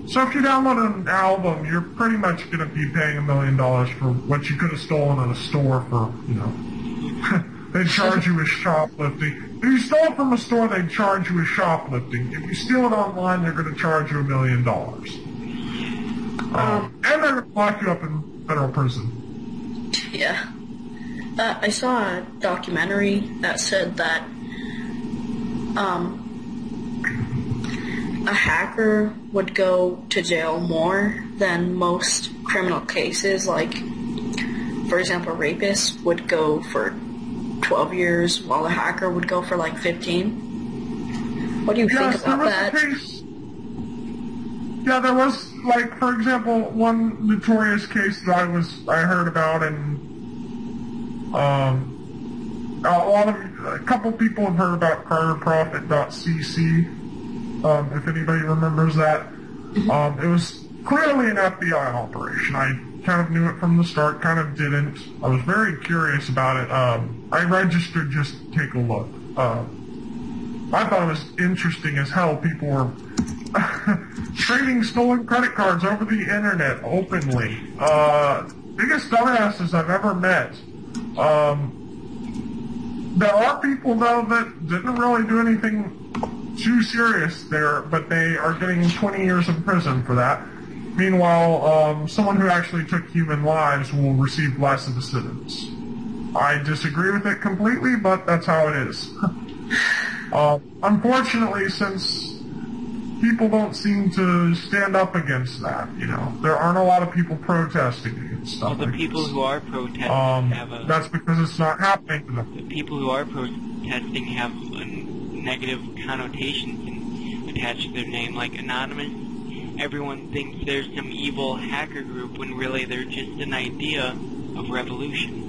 So if you download an album, you're pretty much going to be paying $1 million for what you could have stolen at a store for, you know. They charge you with shoplifting. If you stole it from a store, they'd charge you with shoplifting. If you steal it online, they're going to charge you $1 million. And they're going to lock you up in federal prison. Yeah. I saw a documentary that said that a hacker would go to jail more than most criminal cases. Like, for example, rapists would go for 12 years, while a hacker would go for like 15. What do you think about that? Yeah, there was, like, for example, one notorious case that I heard about, and a couple people have heard about CarterProfit.cc, if anybody remembers that. It was clearly an FBI operation. I kind of knew it from the start, kind of didn't. I was very curious about it. I registered just to take a look. I thought it was interesting as hell. People were trading stolen credit cards over the internet openly. Biggest dumbasses I've ever met. There are people, though, that didn't really do anything too serious there, but they are getting 20 years in prison for that. Meanwhile, someone who actually took human lives will receive less of a sentence. I disagree with it completely, but that's how it is. Unfortunately, since people don't seem to stand up against that, there aren't a lot of people protesting against stuff. Well, the like people this. who are protesting have a... That's because it's not happening to them. The people who are protesting have negative connotations attached to their name, like Anonymous. Everyone thinks there's some evil hacker group when really they're just an idea of revolution.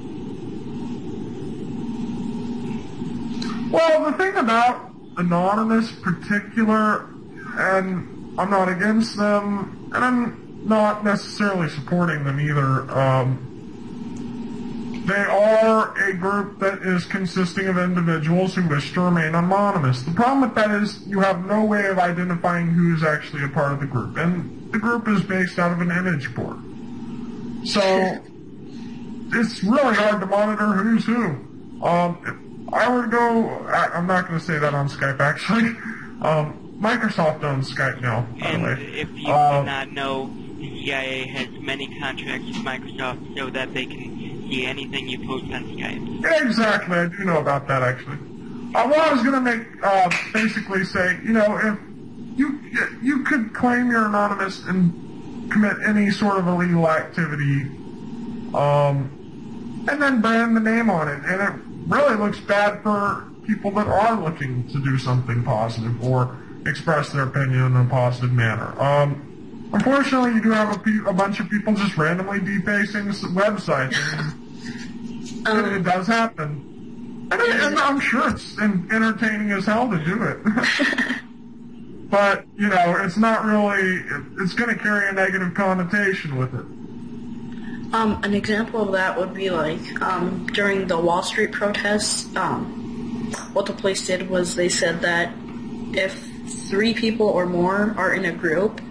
Well, the thing about Anonymous in particular, and I'm not against them, and I'm not necessarily supporting them either, they are a group that is consisting of individuals who wish to remain anonymous. The problem with that is you have no way of identifying who is actually a part of the group, and the group is based out of an image board. So it's really hard to monitor who's who. If I were to go, I'm not going to say that on Skype actually. Microsoft owns Skype now, by the way. And if you do not know, the CIA has many contracts with Microsoft so that they can see anything you post on Skype. Exactly, I do know about that actually. What I was going to make, basically say, if you could claim you're anonymous and commit any sort of illegal activity, and then brand the name on it, and it really looks bad for people that are looking to do something positive or express their opinion in a positive manner. Unfortunately, you do have a bunch of people just randomly defacing websites, and it does happen. And I'm sure it's entertaining as hell to do it. But, it's not really, it's going to carry a negative connotation with it. An example of that would be like, during the Wall Street protests, what the police did was they said that if 3 people or more are in a group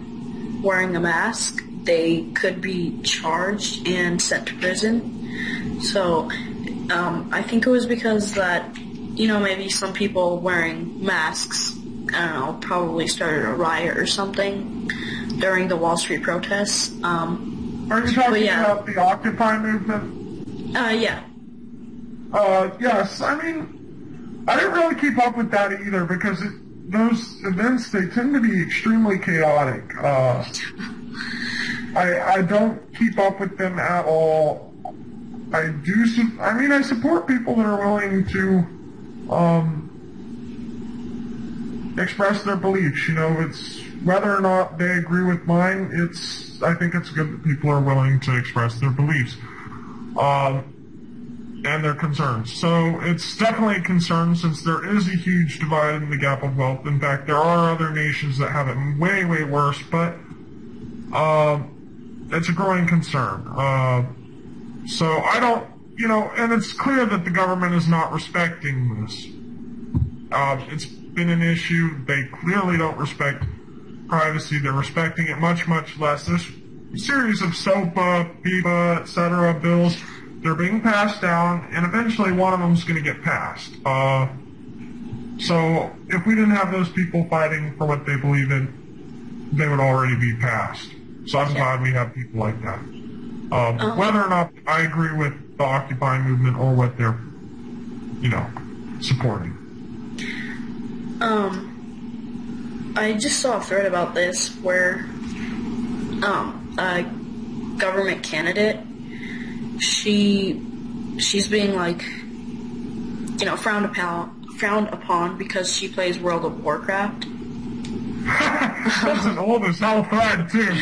wearing a mask, they could be charged and sent to prison. So, I think it was because that, maybe some people wearing masks, I don't know, probably started a riot or something during the Wall Street protests. Are you talking about the Occupy movement? Yeah. Yes. I mean, I didn't really keep up with that either because those events, they tend to be extremely chaotic. I don't keep up with them at all. I support people that are willing to express their beliefs. It's whether or not they agree with mine, I think it's good that people are willing to express their beliefs and their concerns. So it's definitely a concern since there is a huge divide in the gap of wealth. In fact, there are other nations that have it way, way worse, but it's a growing concern. So I don't, and it's clear that the government is not respecting this. It's been an issue. They clearly don't respect privacy. They're respecting it much, much less. There's a series of SOPA, PIPA, etc. bills. They're being passed down, and eventually one of them is going to get passed. So if we didn't have those people fighting for what they believe in, they would already be passed. So I'm glad we have people like that. Whether or not I agree with the Occupy movement or what they're, supporting. I just saw a thread about this where a government candidate, she's being like, frowned upon because she plays World of Warcraft. That's an old as hell thread too.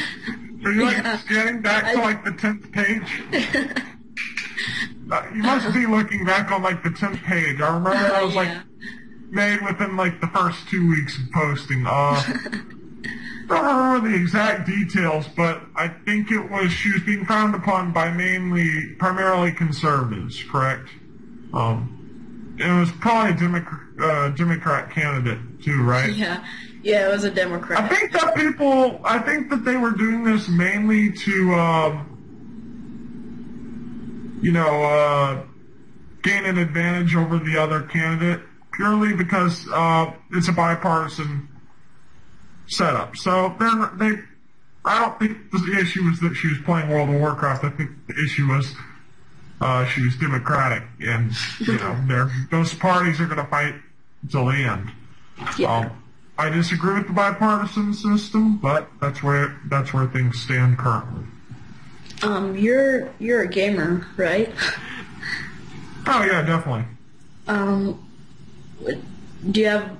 Are you getting back to the 10th page? You must be looking back on the 10th page. I remember that was made within the first 2 weeks of posting. Don't remember the exact details, but I think she was being frowned upon by primarily conservatives, correct? It was probably a Democrat candidate too, right? Yeah, it was a Democrat. I think that they were doing this mainly to, gain an advantage over the other candidate, purely because it's a bipartisan setup. So I don't think the issue was that she was playing World of Warcraft. I think the issue was she was Democratic, and those parties are going to fight until the end. Yeah. I disagree with the bipartisan system, but that's where things stand currently. You're a gamer, right? Oh yeah, definitely. Do you have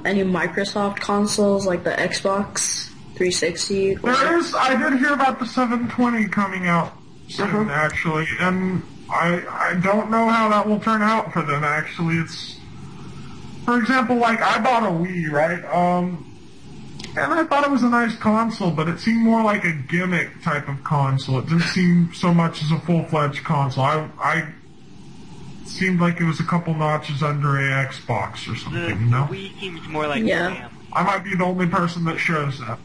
any Microsoft consoles like the Xbox 360? I did hear about the 720 coming out soon, actually, and I don't know how that will turn out for them. Actually, for example, I bought a Wii, right? And I thought it was a nice console, but it seemed more like a gimmick type of console. It didn't seem so much as a full-fledged console. I seemed like it was a couple notches under a Xbox or something, The Wii seems more like yeah. I might be the only person that shows that.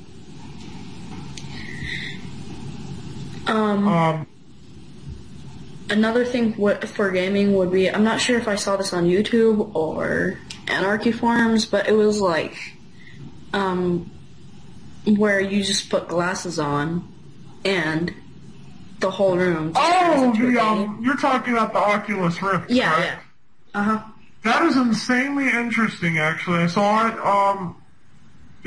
Another thing for gaming would be, I'm not sure if I saw this on YouTube or Anarchy forums, but it was where you just put glasses on and the whole room just turns into a game. You're talking about the Oculus Rift, yeah, right? Yeah. Uh-huh. That is insanely interesting, actually. I saw it,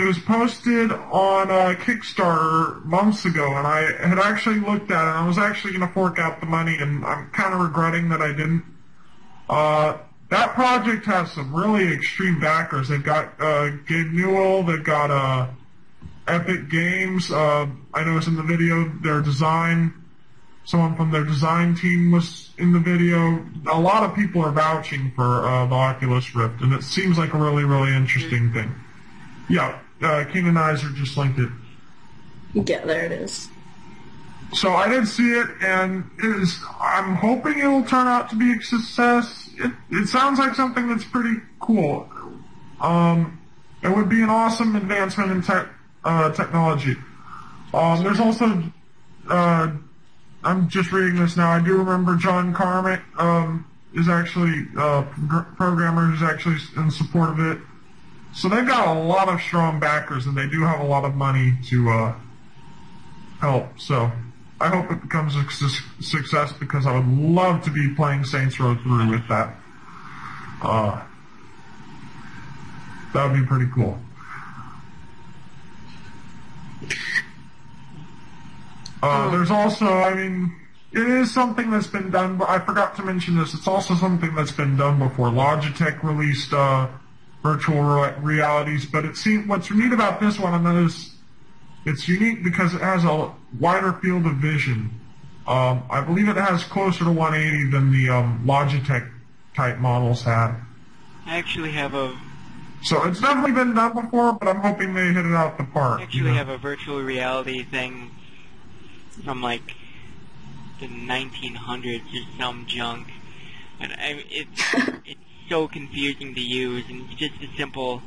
it was posted on Kickstarter months ago, and I had actually looked at it, and I was actually going to fork out the money, and I'm kind of regretting that I didn't. That project has some really extreme backers. They've got Gabe Newell, they've got Epic Games. I noticed in the video someone from their design team was in the video. A lot of people are vouching for the Oculus Rift, and it seems like a really, really interesting thing. Yeah, King and Iser just linked it. Yeah, there it is. So I did see it, and I'm hoping it will turn out to be a success. It sounds like something that's pretty cool. It would be an awesome advancement in technology. There's also, I'm just reading this now, I do remember John Carmack is actually a programmer who's actually in support of it. So they've got a lot of strong backers, and they do have a lot of money to help. So I hope it becomes a success, because I would love to be playing Saints Row 3 with that. That would be pretty cool. There's also, it is something that's been done, but I forgot to mention this, it's also something that's been done before. Logitech released virtual realities, but what's neat about this one is it's unique because it has a wider field of vision. I believe it has closer to 180 than the Logitech type models had. I actually have So it's definitely been done before, but I'm hoping they hit it out the park. I actually have a virtual reality thing from the 1900s or some junk, and it's so confusing to use, and it's just a simple.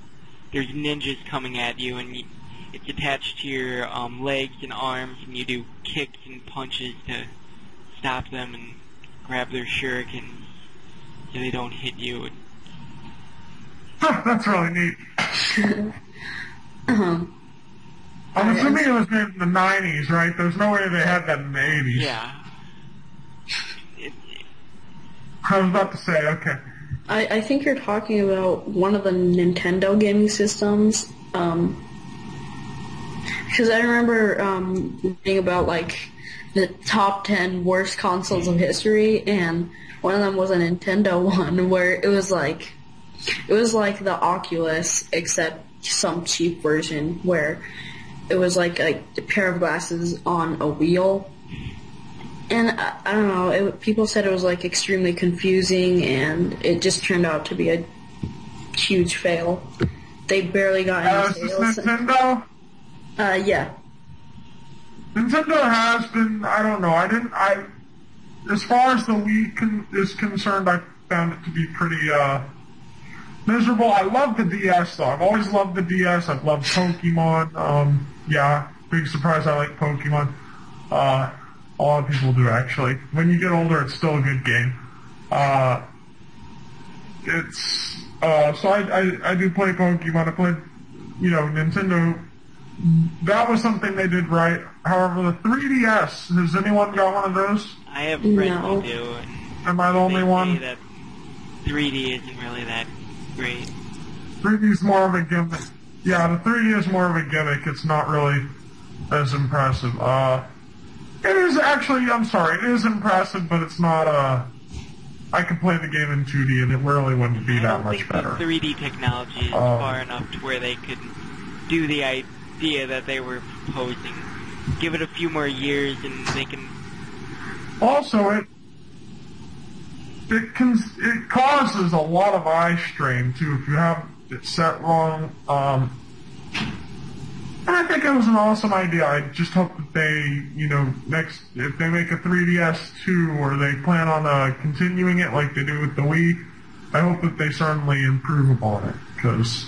There's ninjas coming at you, and it's attached to your legs and arms, and you do kicks and punches to stop them and grab their shurikens so they don't hit you. That's really neat. I'm assuming it was made in the 90s, right? There's no way they had that in the 80s. Yeah. I was about to say, okay. I think you're talking about one of the Nintendo gaming systems. Because I remember reading about like the top 10 worst consoles of history, and one of them was a Nintendo one where it was like the Oculus, except some cheap version where it was like a pair of glasses on a wheel. And I don't know, people said it was like extremely confusing, and it just turned out to be a huge fail. They barely got any Is sales. this Nintendo? Yeah. Nintendo has been, I don't know, as far as the Wii is concerned, I found it to be pretty, miserable. I love the DS, though. I've always loved the DS. I've loved Pokemon. Yeah, big surprise I like Pokemon. A lot of people do, actually. When you get older, it's still a good game. So I do play Pokemon. I played, Nintendo. That was something they did right. However, the 3DS, has anyone got one of those? I have friends No. who do. Am I the only They one? say that 3D isn't really that great. 3D is more of a gimmick. Yeah, the 3D is more of a gimmick. It's not really as impressive. It is actually, I'm sorry, it is impressive, but it's not, I could play the game in 2D and it really wouldn't be that much better. I don't think the 3D technology is far enough to where they could do the idea that they were proposing. Give it a few more years and they can... Also, it causes a lot of eye strain, too, if you have it set wrong. And I think it was an awesome idea. I just hope that they, if they make a 3DS 2 or they plan on continuing it like they do with the Wii, I hope that they certainly improve upon it. Because,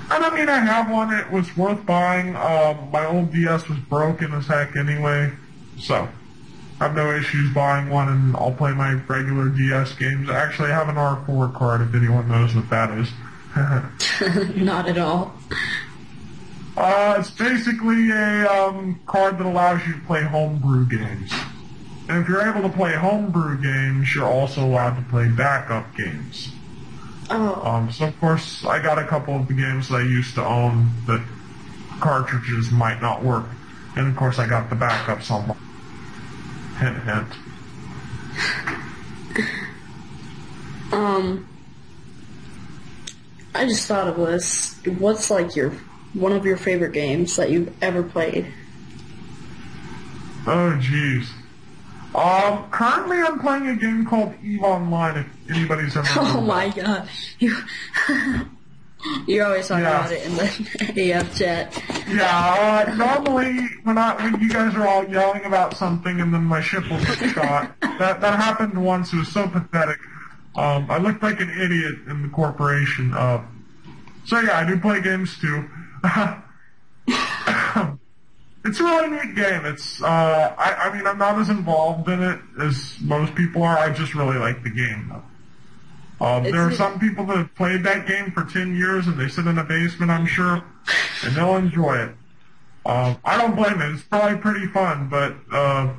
I have one. It was worth buying. My old DS was broken as heck anyway. So, I have no issues buying one, and I'll play my regular DS games. I actually have an R4 card, if anyone knows what that is. Not at all. It's basically a card that allows you to play homebrew games. And if you're able to play homebrew games, you're also allowed to play backup games. Oh. So of course, I got a couple of the games that I used to own that cartridges might not work. And of course, I got the backups on my... Hint, hint. I just thought of this. What's like one of your favorite games that you've ever played? Oh, jeez. Currently I'm playing a game called EVE Online, if anybody's ever heard Oh of my it. god. You're always talking about it in the AF chat. Yeah, normally when you guys are all yelling about something and then my ship will get shot, that happened once. It was so pathetic. I looked like an idiot in the corporation. So yeah, I do play games too. It's a really neat game. It's I'm not as involved in it as most people are. I just really like the game though. There are some people that have played that game for 10 years and they sit in a basement, I'm sure, and they'll enjoy it. I don't blame it. It's probably pretty fun, but I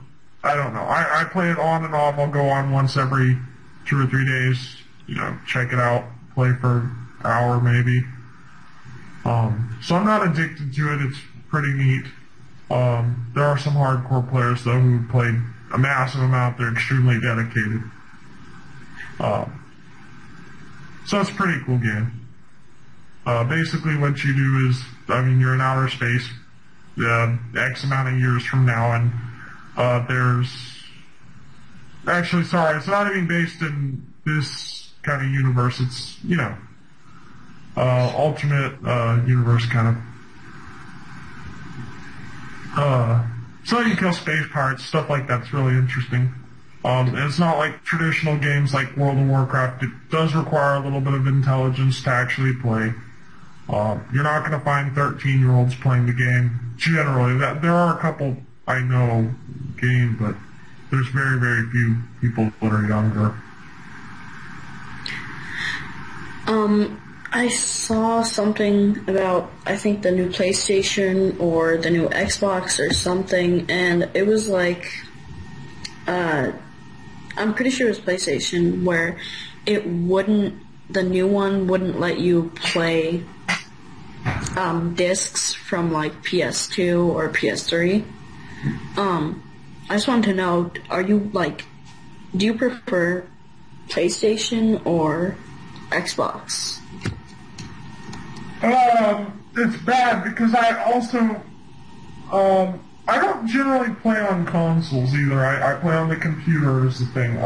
don't know. I play it on and off. I'll go on once every 2 or 3 days, check it out, play for an hour maybe. So I'm not addicted to it. It's pretty neat. There are some hardcore players, though, who played a massive amount. They're extremely dedicated. So it's a pretty cool game. Basically what you do is, you're in outer space X amount of years from now, and there's... Actually, sorry, it's not even based in this kind of universe. It's, alternate universe kind of. So you can kill space pirates, stuff like that's really interesting. And it's not like traditional games like World of Warcraft. It does require a little bit of intelligence to actually play. You're not going to find 13-year-olds playing the game. Generally, there are a couple I know game, but there's very, very few people that are younger. I saw something about, I think, the new PlayStation or the new Xbox or something, and it was like, I I'm pretty sure it was PlayStation where the new one wouldn't let you play discs from like PS2 or PS3. I just wanted to know, do you prefer PlayStation or Xbox? It's bad because I don't generally play on consoles either. I play on the computer is the thing.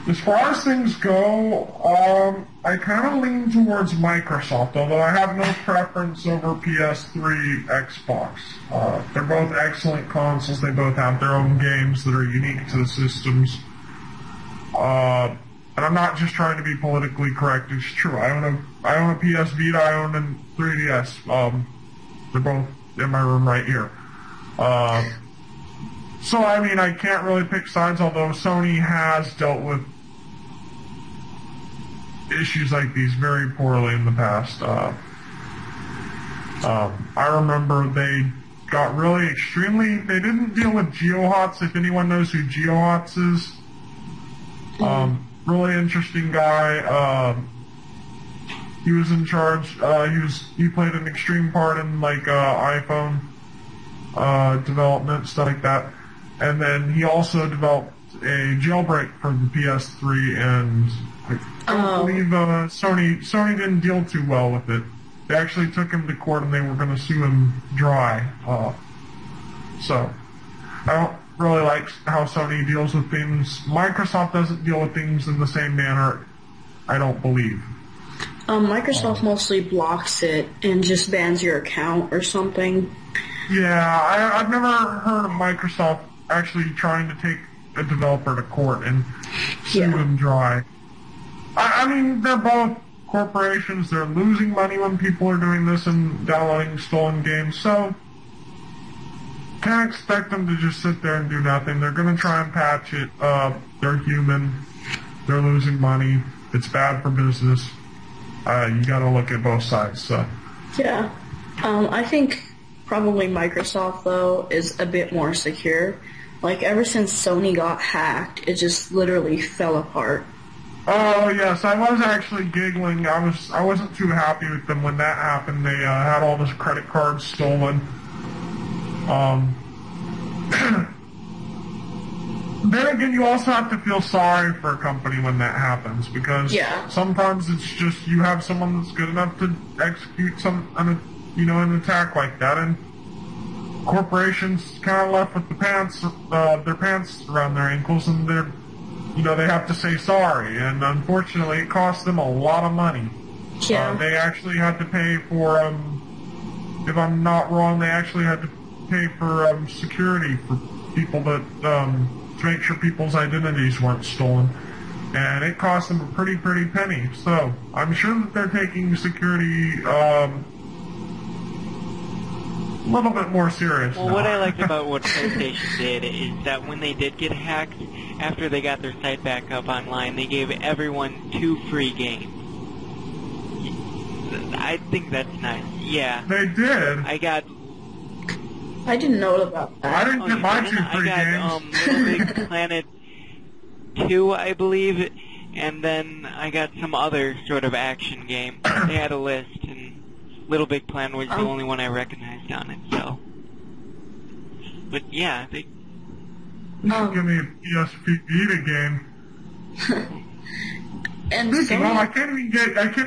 As far as things go, I kind of lean towards Microsoft, although I have no preference over PS3, Xbox. They're both excellent consoles. They both have their own games that are unique to the systems. And I'm not just trying to be politically correct. It's true. I own a PS Vita. I own a 3DS. They're both in my room right here. So, I mean, I can't really pick sides, although Sony has dealt with issues like these very poorly in the past. I remember they got really they didn't deal with GeoHots, if anyone knows who GeoHots is. Really interesting guy. He was in charge. He played an extreme part in like iPhone development, stuff like that. And then he also developed a jailbreak for the PS3, and I believe Sony didn't deal too well with it. They actually took him to court, and they were going to sue him dry. So I don't really like how Sony deals with things. Microsoft doesn't deal with things in the same manner, I don't believe. Microsoft mostly blocks it and just bans your account or something. Yeah, I've never heard of Microsoft actually trying to take a developer to court and sue them dry. I mean, they're both corporations. They're losing money when people are doing this and downloading stolen games, so can't expect them to just sit there and do nothing. They're going to try and patch it. They're human. They're losing money. It's bad for business. You got to look at both sides. So. Yeah. I think probably Microsoft, though, is a bit more secure. Like, ever since Sony got hacked, it just literally fell apart. Oh, yes, I was actually giggling. I wasn't too happy with them when that happened. They had all those credit cards stolen. Then again, you also have to feel sorry for a company when that happens, because sometimes it's just you have someone that's good enough to execute an attack like that, and corporations kind of left with their pants around their ankles, and they have to say sorry, and unfortunately it cost them a lot of money. Yeah. They actually had to pay for, if I'm not wrong, they actually had to pay for security for people to make sure people's identities weren't stolen, and it cost them a pretty penny. So I'm sure that they're taking security a little bit more serious. Well, what I liked about what PlayStation did is that when they did get hacked, after they got their site back up online, they gave everyone 2 free games. I think that's nice. Yeah. They did. I didn't know about that. I didn't get my 2 free games. I got Little Big Planet 2, I believe, and then I got some other sort of action game. They had a list, and Little Big Planet was the only one I recognized on it, so. But yeah, they... You should give me a PSP Vita game. And Speaking of, I can't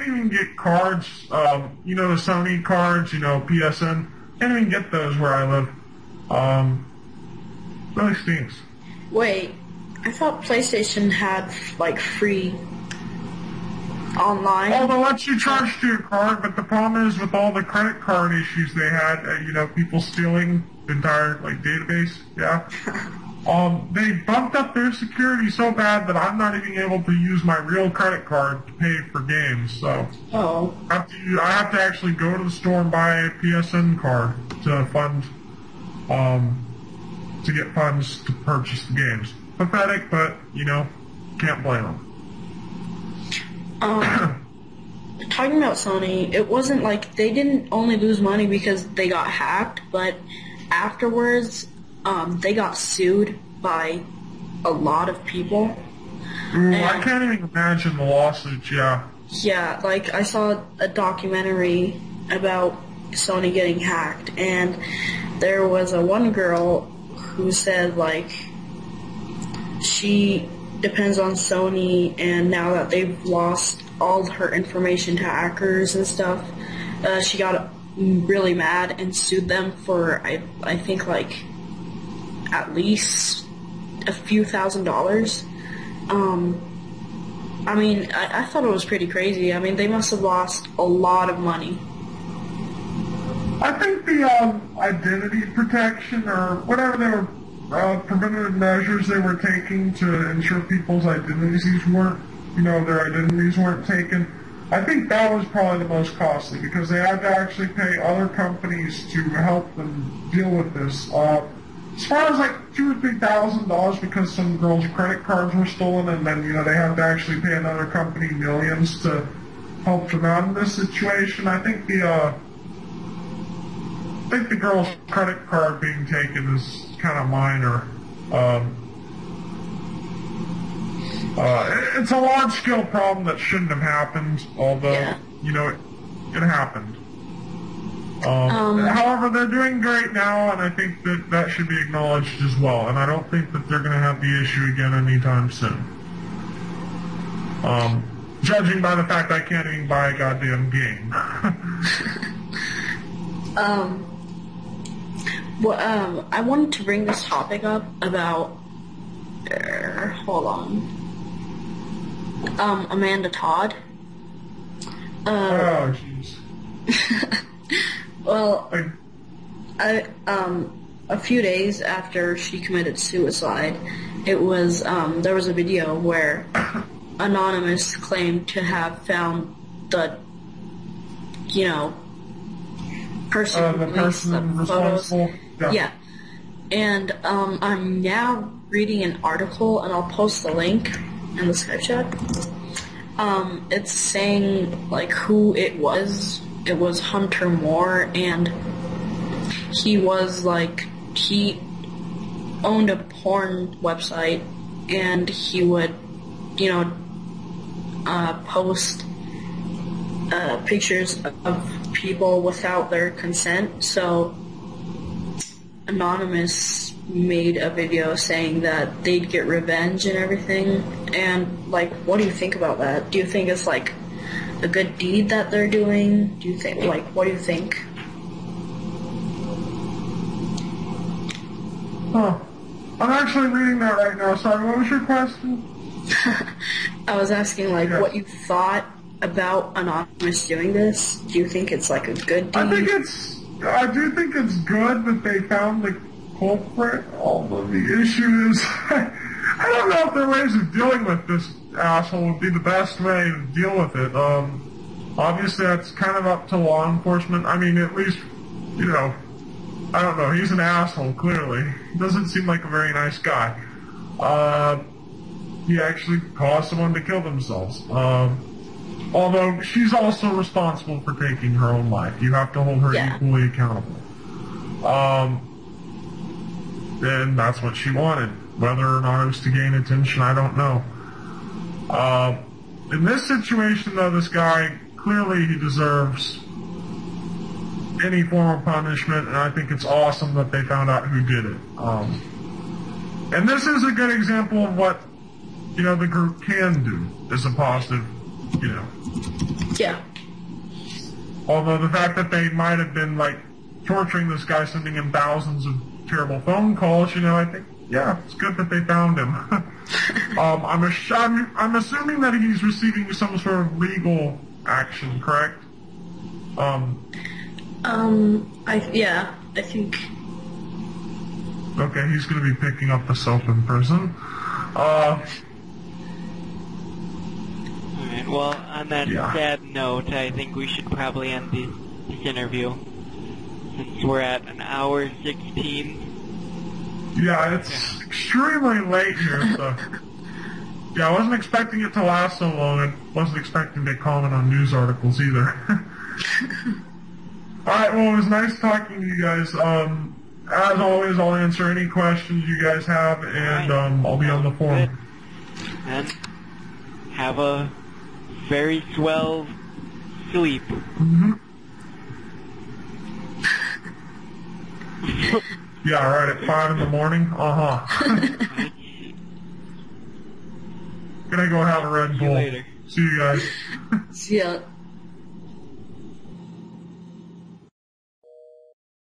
even get cards, the Sony cards, PSN. Can't even get those where I live. Really stinks. Wait, I thought PlayStation had, free online. Well, they'll let you charge to your card, but the problem is with all the credit card issues they had, people stealing the entire, database, they bumped up their security so bad that I'm not even able to use my real credit card to pay for games, so... Oh. I have to actually go to the store and buy a PSN card to get funds to purchase the games. Pathetic, but, can't blame them. Talking about Sony, it wasn't like they didn't only lose money because they got hacked, but afterwards, they got sued by a lot of people. Ooh, I can't even imagine the lawsuits, yeah. Yeah, like I saw a documentary about Sony getting hacked, and there was a one girl who said like she depends on Sony, and now that they've lost all her information to hackers and stuff, she got really mad and sued them for I think like at least a few $1,000s. I mean, I thought it was pretty crazy. I mean, they must have lost a lot of money. I think the identity protection or whatever they were preventative measures they were taking to ensure people's identities weren't, their identities weren't taken. I think that was probably the most costly because they had to actually pay other companies to help them deal with this. As far as like $2,000 or $3,000 because some girls' credit cards were stolen, and then they had to actually pay another company millions to help them out in this situation. I think the girl's credit card being taken is kind of minor. It's a large-scale problem that shouldn't have happened, although it happened. However, they're doing great now, and I think that should be acknowledged as well. And I don't think that they're going to have the issue again anytime soon. Judging by the fact I can't even buy a goddamn game. I wanted to bring this topic up about. Hold on. Amanda Todd. Oh, jeez. Well, a few days after she committed suicide, there was a video where Anonymous claimed to have found the, person who released the photos. Yeah. And I'm now reading an article, and I'll post the link in the Skype chat. It's saying like who it was. It was Hunter Moore, and he owned a porn website, and he would, post pictures of people without their consent. So Anonymous made a video saying that they'd get revenge and everything. And like, what do you think about that? Do you think it's like a good deed that they're doing? Do you think, what do you think? Huh. I'm actually reading that right now. Sorry, what was your question? I was asking, what you thought about Anonymous doing this. Do you think it's, a good deed? I do think it's good that they found the culprit, although the issue is, I don't know if there are ways of dealing with this asshole would be the best way to deal with it. Obviously that's kind of up to law enforcement. I mean, at least, I don't know, he's an asshole, clearly. He doesn't seem like a very nice guy. He actually caused someone to kill themselves. Although she's also responsible for taking her own life. You have to hold her equally accountable. And that's what she wanted. Whether or not it was to gain attention, I don't know. In this situation, though, this guy, clearly he deserves any form of punishment, and I think it's awesome that they found out who did it. And this is a good example of what, the group can do as a positive, Yeah. Although the fact that they might have been, torturing this guy, sending him thousands of terrible phone calls, I think, it's good that they found him. I'm assuming that he's receiving some sort of legal action, correct? I think. Okay, he's going to be picking up the soap in prison. Alright, well, on that sad note, I think we should probably end this interview, since we're at an hour 16. Yeah, it's extremely late here, so... Yeah, I wasn't expecting it to last so long. I wasn't expecting to comment on news articles either. Alright, well, it was nice talking to you guys. as always, I'll answer any questions you guys have, and I'll be on the forum. And have a very swell sleep. Yeah, right at 5 in the morning? Uh-huh. Gonna go have a Red Bull. See you later. See you guys. See ya.